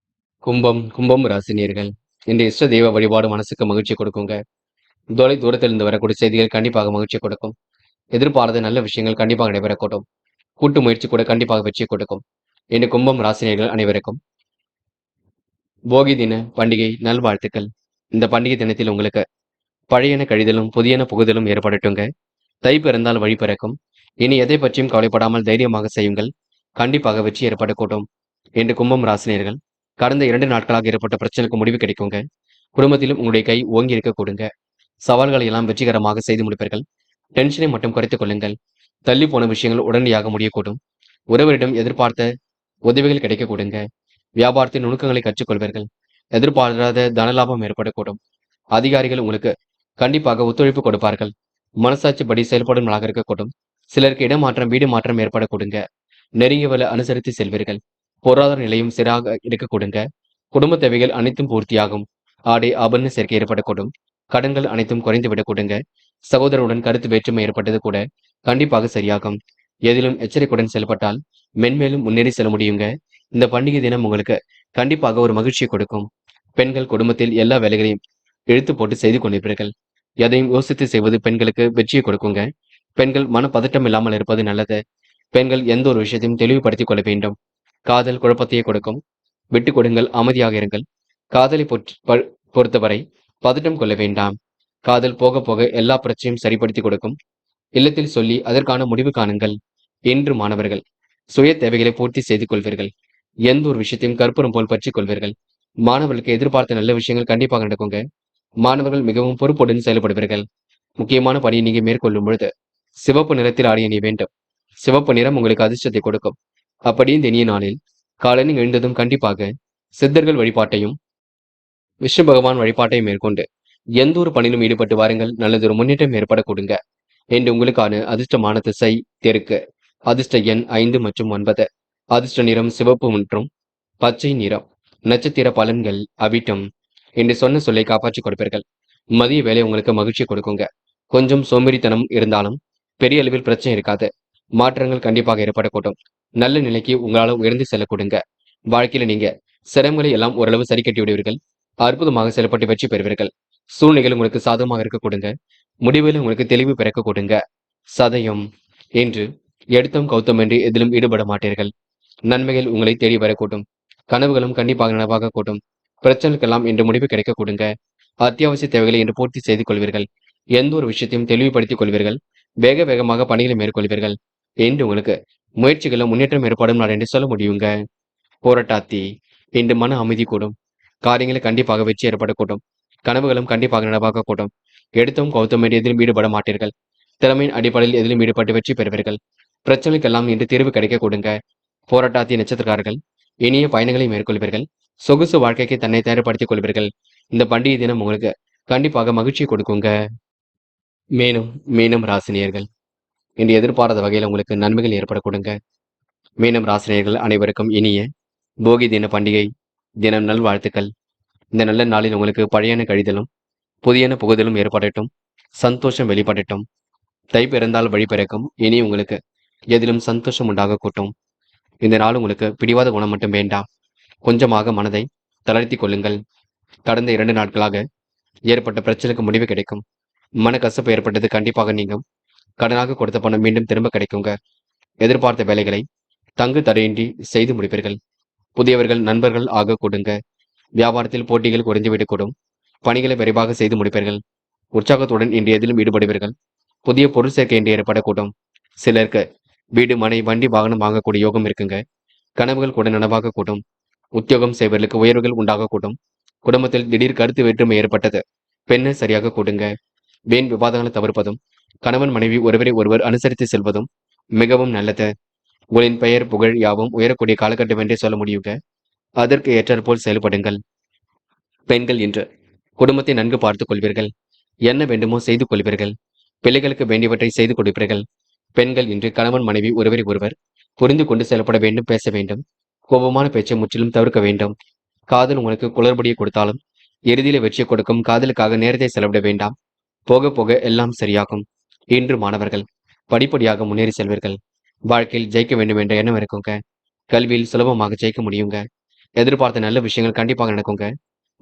கும்பம் ராசினியர்கள். இந்த இஷ்ட தெய்வ வழிபாடு மனசுக்கு மகிழ்ச்சி கொடுக்குங்க. தூரத்தில் இருந்து வரக்கூடிய செய்திகள் கண்டிப்பாக மகிழ்ச்சி கொடுக்கும். எதிர்பாராத நல்ல விஷயங்கள் கண்டிப்பாக நடைபெறக்கூடும். கூட்டு முயற்சி கூட கண்டிப்பாக வெற்றி கொடுக்கும். இன்று கும்பம் ராசினியர்கள் அனைவருக்கும் போகி தின பண்டிகை நல்வாழ்த்துக்கள். இந்த பண்டிகை தினத்தில் உங்களுக்கு பழையன கழிதலும் புதியன புகுதலும் ஏற்படட்டுங்க. தை பிறந்தால் வழி பிறக்கும். இனி எதை பற்றியும் கவலைப்படாமல் தைரியமாக செய்யுங்கள். கண்டிப்பாக வெற்றி ஏற்படக்கூடும். இன்று கும்பம் ராசினியர்கள் கடந்த 2 நாட்களாக ஏற்பட்ட பிரச்சனைக்கு முடிவு கிடைக்குங்க. குடும்பத்திலும் உங்களுடைய கை ஓங்கி இருக்க கொடுங்க. சவால்களை எல்லாம் வெற்றிகரமாக செய்து முடிப்பீர்கள். டென்ஷனை மட்டும் குறைத்துக் கொள்ளுங்கள். தள்ளி போன விஷயங்கள் உடனடியாக முடியக்கூடும். உறவரிடம் எதிர்பார்த்த உதவிகள் கிடைக்க கொடுங்க. வியாபாரத்தின் நுணுக்கங்களை கற்றுக்கொள்வீர்கள். எதிர்பாராத தனலாபம் ஏற்படக்கூடும். அதிகாரிகள் உங்களுக்கு கண்டிப்பாக ஒத்துழைப்பு கொடுப்பார்கள். மனசாட்சிப்படி செயல்படும் நாளாக இருக்கக்கூடும். சிலருக்கு இடமாற்றம் வீடு மாற்றம் ஏற்பட கொடுங்க. நெருங்கியவரை அனுசரித்து செல்வீர்கள். பொருளாதார நிலையும் சீராக இருக்க கொடுங்க. குடும்ப தேவைகள் அனைத்தும் பூர்த்தியாகும். ஆடை ஆபரண சேர்க்கை ஏற்படக்கூடும். கடன்கள் அனைத்தும் குறைந்துவிடக் கொடுங்க. சகோதரருடன் கருத்து வேற்றுமை ஏற்பட்டது கூட கண்டிப்பாக சரியாகும். எதிலும் எச்சரிக்கையுடன் செயல்பட்டால் மென்மேலும் முன்னேறி செல்ல முடியுங்க. இந்த பண்டிகை தினம் உங்களுக்கு கண்டிப்பாக ஒரு மகிழ்ச்சியை கொடுக்கும். பெண்கள் குடும்பத்தில் எல்லா வேலைகளையும் இழுத்து போட்டு செய்து கொண்டிருப்பீர்கள். எதையும் யோசித்து செய்வது பெண்களுக்கு வெற்றியை கொடுக்குங்க. பெண்கள் மனப்பதட்டம் இல்லாமல் இருப்பது நல்லது. பெண்கள் எந்த ஒரு விஷயத்தையும் தெளிவுபடுத்திக் கொள்ள வேண்டும். காதல் குழப்பத்தையே கொடுக்கும். விட்டு கொடுங்கள், அமைதியாக இருங்கள். காதலை பொறுத்தவரை பதட்டம் கொள்ள வேண்டாம். காதல் போக போக எல்லா பிரச்சனையும் சரிப்படுத்தி கொடுக்கும். இல்லத்தில் சொல்லி அதற்கான முடிவு காணுங்கள். இன்று மாணவர்கள் சுய தேவைகளை பூர்த்தி செய்து கொள்வீர்கள். எந்த ஒரு விஷயத்தையும் கற்பூரம் போல் பற்றிக் கொள்வீர்கள். மாணவர்களுக்கு எதிர்பார்த்த நல்ல விஷயங்கள் கண்டிப்பாக நடக்குங்க. மாணவர்கள் மிகவும் பொறுப்புடன் செயல்படுவீர்கள். முக்கியமான பணியை நீங்க மேற்கொள்ளும் பொழுது சிவப்பு நிறத்தில் ஆடை அணிய வேண்டும். சிவப்பு நிறம் உங்களுக்கு அதிர்ஷ்டத்தை கொடுக்கும். அப்படி இந்த இனிய நாளில் காலையில் எழுந்ததும் கண்டிப்பாக சித்தர்கள் வழிபாட்டையும் விஷ்ணு பகவான் வழிபாட்டையும் மேற்கொண்டு எந்த ஒரு பணியிலும் ஈடுபட்டு வாருங்கள். நல்லதொரு முன்னேற்றம் ஏற்பட கொடுங்க. என்று உங்களுக்கான அதிர்ஷ்டமான திசை தெற்கு. அதிர்ஷ்ட எண் 5 மற்றும் 9. அதிர்ஷ்ட நிறம் சிவப்பு மற்றும் பச்சை நிறம். நட்சத்திர பலன்கள் அவிட்டம். என்று சொன்ன சொல்லை காப்பாற்றிக் கொடுப்பீர்கள். மதிய வேலை உங்களுக்கு மகிழ்ச்சி கொடுக்குங்க. கொஞ்சம் சோம்பேறித்தனம் இருந்தாலும் பெரிய அளவில் பிரச்சனை இருக்காது. மாற்றங்கள் கண்டிப்பாக ஏற்படக்கூடும். நல்ல நிலைக்கு உங்களால உயர்ந்து செல்ல கொடுங்க. வாழ்க்கையில நீங்க சிரமங்களை எல்லாம் ஓரளவு சரி கட்டி விடுவீர்கள். அற்புதமாக செயல்பட்டு வெற்றி பெறுவீர்கள். சூழ்நிலைகள் உங்களுக்கு சாதகமாக இருக்க கொடுங்க. முடிவில் உங்களுக்கு தெளிவு பிறக்க கொடுங்க. சதயம் என்று எடுத்தம் கௌத்தம் என்று எதிலும் ஈடுபட மாட்டீர்கள். நன்மைகள் உங்களை தேடி வரக்கூடும். கனவுகளும் கண்டிப்பாக நனவாக கூட்டும். பிரச்சனைக்கெல்லாம் இன்று முடிவு கிடைக்க கொடுங்க. அத்தியாவசிய தேவைகளை இன்று பூர்த்தி செய்து கொள்வீர்கள். எந்த ஒரு விஷயத்தையும் தெளிவுபடுத்திக் கொள்வீர்கள். வேக வேகமாக பணிகளை மேற்கொள்வீர்கள். என்று உங்களுக்கு முயற்சிகளில் முன்னேற்றம் ஏற்படும் நாள் என்று சொல்ல முடியுங்க. போராட்டாத்தி இன்று மன அமைதி கூடும். காரியங்களை கண்டிப்பாக வெற்றி ஏற்படக்கூடும். கனவுகளும் கண்டிப்பாக நனவாக கூடும். எடுத்தும் கௌத்தம் என்று எதிலும் ஈடுபட மாட்டீர்கள். திறமையின் அடிப்படையில் எதிலும் ஈடுபட்டு வெற்றி பெறுவீர்கள். பிரச்சனைக்கெல்லாம் இன்று தீர்வு கிடைக்க கொடுங்க. போராட்டாத்திய நட்சத்திரக்காரர்கள் இனிய பயணங்களை மேற்கொள்வீர்கள். சொகுசு வாழ்க்கைக்கு தன்னை தயார்படுத்திக் கொள்வீர்கள். இந்த பண்டிகை தினம் உங்களுக்கு கண்டிப்பாக மகிழ்ச்சி கொடுக்குங்க. மேலும் மீனம் ராசினியர்கள் இன்று எதிர்பாராத வகையில் உங்களுக்கு நன்மைகள் ஏற்பட கொடுங்க. மீனம் ராசினியர்கள் அனைவருக்கும் இனிய போகி தின பண்டிகை தினம் நல்வாழ்த்துக்கள். இந்த நல்ல நாளில் உங்களுக்கு பழையன கழிதலும் புதியன புகுதலும் ஏற்படட்டும். சந்தோஷம் வெளிப்படட்டும். தை பிறந்தால் வழி பிறக்கும். இனி உங்களுக்கு எதிலும் சந்தோஷம் உண்டாக கூட்டும். இந்த நாள் உங்களுக்கு பிடிவாத குணம் மட்டும் வேண்டாம். கொஞ்சமாக மனதை தளர்த்தி கொள்ளுங்கள். கடந்த 2 நாட்களாக ஏற்பட்ட பிரச்சனைக்கு முடிவு கிடைக்கும். மனக்கசப்பு ஏற்பட்டது கண்டிப்பாக நீங்கும். கடனாக கொடுத்த பணம் மீண்டும் திரும்ப கிடைக்குங்க. எதிர்பார்த்த வேலைகளை தங்கு தடையின்றி செய்து முடிப்பீர்கள். புதியவர்கள் நண்பர்கள் ஆக கொடுங்க. வியாபாரத்தில் போட்டிகள் குறைந்துவிடக் கூடும். பணிகளை விரைவாக செய்து முடிப்பீர்கள். உற்சாகத்துடன் இன்று எதிலும் ஈடுபடுவீர்கள். புதிய பொருள் சேர்க்கை இன்று ஏற்படக்கூடும். சிலருக்கு வீடு மனை வண்டி வாகனம் வாங்கக்கூடிய யோகம் இருக்குங்க. கனவுகள் கூட நனவாக கூடும். உத்தியோகம் செய்வர்களுக்கு உயர்வுகள் உண்டாக கூடும். குடும்பத்தில் திடீர் கருத்து வேற்றுமை ஏற்பட்டது. பெண்ணை சரியாக கூடுங்க. வீண் விவாதங்களை தவிர்ப்பதும் கணவன் மனைவி ஒருவரை ஒருவர் அனுசரித்து செல்வதும் மிகவும் நல்லது. உங்களின் பெயர் புகழ் யாவும் உயரக்கூடிய காலகட்டம் என்றே சொல்ல முடியுங்க. அதற்கு ஏற்றாற்போல் செயல்படுங்கள். பெண்கள் இன்று குடும்பத்தை நன்கு பார்த்துக் கொள்வீர்கள். என்ன வேண்டுமோ செய்து கொள்வீர்கள். பிள்ளைகளுக்கு வேண்டியவற்றை செய்து கொடுப்பீர்கள். பெண்கள் இன்று கணவன் மனைவி ஒருவரை ஒருவர் புரிந்து கொண்டு செயல்பட வேண்டும். பேச வேண்டும். கோபமான பேச்சை முற்றிலும் தவிர்க்க வேண்டும். காதல் உங்களுக்கு குளறுபடியை கொடுத்தாலும் இறுதியில வெற்றியை கொடுக்கும். காதலுக்காக நேரத்தை செலவிட வேண்டாம். போக போக எல்லாம் சரியாகும். இன்று மாணவர்கள் படிப்படியாக முன்னேறி செல்வீர்கள். வாழ்க்கையில் ஜெயிக்க வேண்டும் என்ற எண்ணம் இருக்குங்க. கல்வியில் சுலபமாக ஜெயிக்க முடியுங்க. எதிர்பார்த்த நல்ல விஷயங்கள் கண்டிப்பாக நடக்குங்க.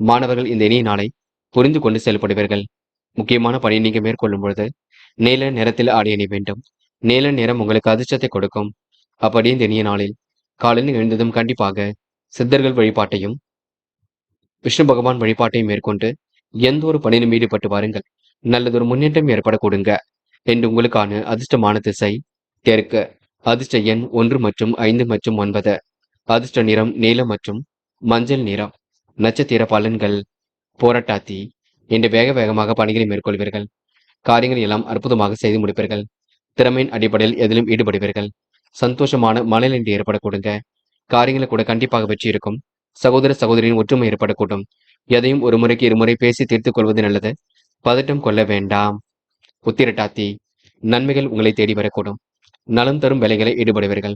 மாணவர்கள் இந்த இனிய நாளை புரிந்து கொண்டு செயல்படுவீர்கள். முக்கியமான பணியை நீங்க மேற்கொள்ளும் பொழுது நீல நிறத்தில் ஆடை அணிய வேண்டும். நீல நிறம் உங்களுக்கு அதிர்ஷ்டத்தை கொடுக்கும். அப்படி இந்த இனிய நாளில் காலையில் எழுந்ததும் கண்டிப்பாக சித்தர்கள் வழிபாட்டையும் விஷ்ணு பகவான் வழிபாட்டையும் மேற்கொண்டு எந்த ஒரு பணியிலும் ஈடுபட்டு வாருங்கள். நல்லதொரு முன்னேற்றம் ஏற்பட கொடுங்க. என்று உங்களுக்கான அதிர்ஷ்டமான திசை தெற்கு. அதிர்ஷ்ட எண் 1 மற்றும் 5 மற்றும் 9. அதிர்ஷ்ட நிறம் நீலம் மற்றும் மஞ்சள் நிறம். நட்சத்திர பலன்கள் போராட்டாத்தி என்று வேக வேகமாக பணிகளை மேற்கொள்வீர்கள். காரியங்கள் எல்லாம் அற்புதமாக செய்து முடிப்பீர்கள். திறமையின் அடிப்படையில் எதிலும் ஈடுபடுவீர்கள். சந்தோஷமான மனநிலை ஏற்பட கொடுங்க. காரியங்களை கூட கண்டிப்பாக வெற்றி இருக்கும். சகோதர சகோதரியின் ஒற்றுமை ஏற்படக்கூடும். எதையும் ஒரு முறைக்கு இருமுறை பேசி தீர்த்துக் கொள்வது நல்லது. பதட்டம் கொள்ள வேண்டாம். உத்திரட்டாத்தி நன்மைகள் உங்களை தேடி வரக்கூடும். நலம் தரும் வேலைகளை ஈடுபடுவீர்கள்.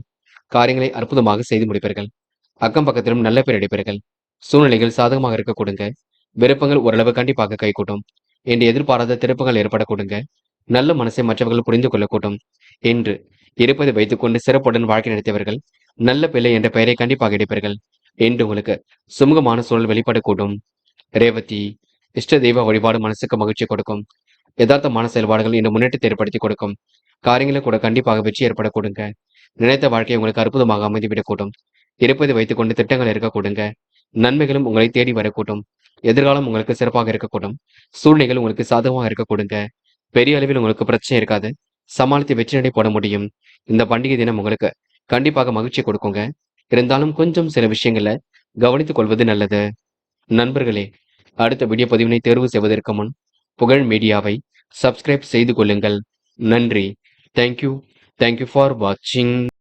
காரியங்களை அற்புதமாக செய்து முடிப்பீர்கள். அக்கம் பக்கத்திலும் நல்ல பேர் அடிப்பீர்கள். சூழ்நிலைகள் சாதகமாக இருக்க கொடுங்க. விருப்பங்கள் ஓரளவு கண்டிப்பாக கைகூட்டும். என்று எதிர்பாராத திருப்பங்கள் ஏற்பட கொடுங்க. நல்ல மனசை மற்றவர்கள் புரிந்து கொள்ளக்கூடும். என்று இருப்பதை வைத்துக்கொண்டு சிறப்புடன் வாழ்க்கை நடத்தியவர்கள் நல்ல பிள்ளை என்ற பெயரை கண்டிப்பாக எடுப்பீர்கள். என்று உங்களுக்கு சுமூகமான சூழல் வெளிப்படக்கூடும். ரேவதி இஷ்ட தெய்வ வழிபாடு மனசுக்கு மகிழ்ச்சி கொடுக்கும். யதார்த்தமான செயல்பாடுகள் இந்த முன்னேற்றத்தை ஏற்படுத்தி கொடுக்கும். காரியங்களை கூட கண்டிப்பாக வெற்றி ஏற்பட கொடுங்க. நினைத்த வாழ்க்கை உங்களுக்கு அற்புதமாக அமைந்துவிடக்கூடும். இருப்பதை வைத்துக்கொண்டு திட்டங்கள் இருக்க கொடுங்க. நன்மைகளும் உங்களை தேடி வரக்கூடும். எதிர்காலம் உங்களுக்கு சிறப்பாக இருக்கக்கூடும். சூழ்நிலைகள் உங்களுக்கு சாதகமாக இருக்க கொடுங்க. பெரிய அளவில் உங்களுக்கு பிரச்சனை இருக்காது. சமாளித்து வெற்றி நடை போட முடியும். இந்த பண்டிகை தினம் உங்களுக்கு கண்டிப்பாக மகிழ்ச்சி கொடுக்குங்க. இருந்தாலும் கொஞ்சம் சில விஷயங்களை கவனித்துக் கொள்வது நல்லது. நண்பர்களே, அடுத்த வீடியோ பதிவினை தேர்வு செய்வதற்கு முன் புகழ் மீடியாவை சப்ஸ்கிரைப் செய்து கொள்ளுங்கள். நன்றி. தேங்க்யூ. தேங்க்யூ ஃபார் வாட்சிங்.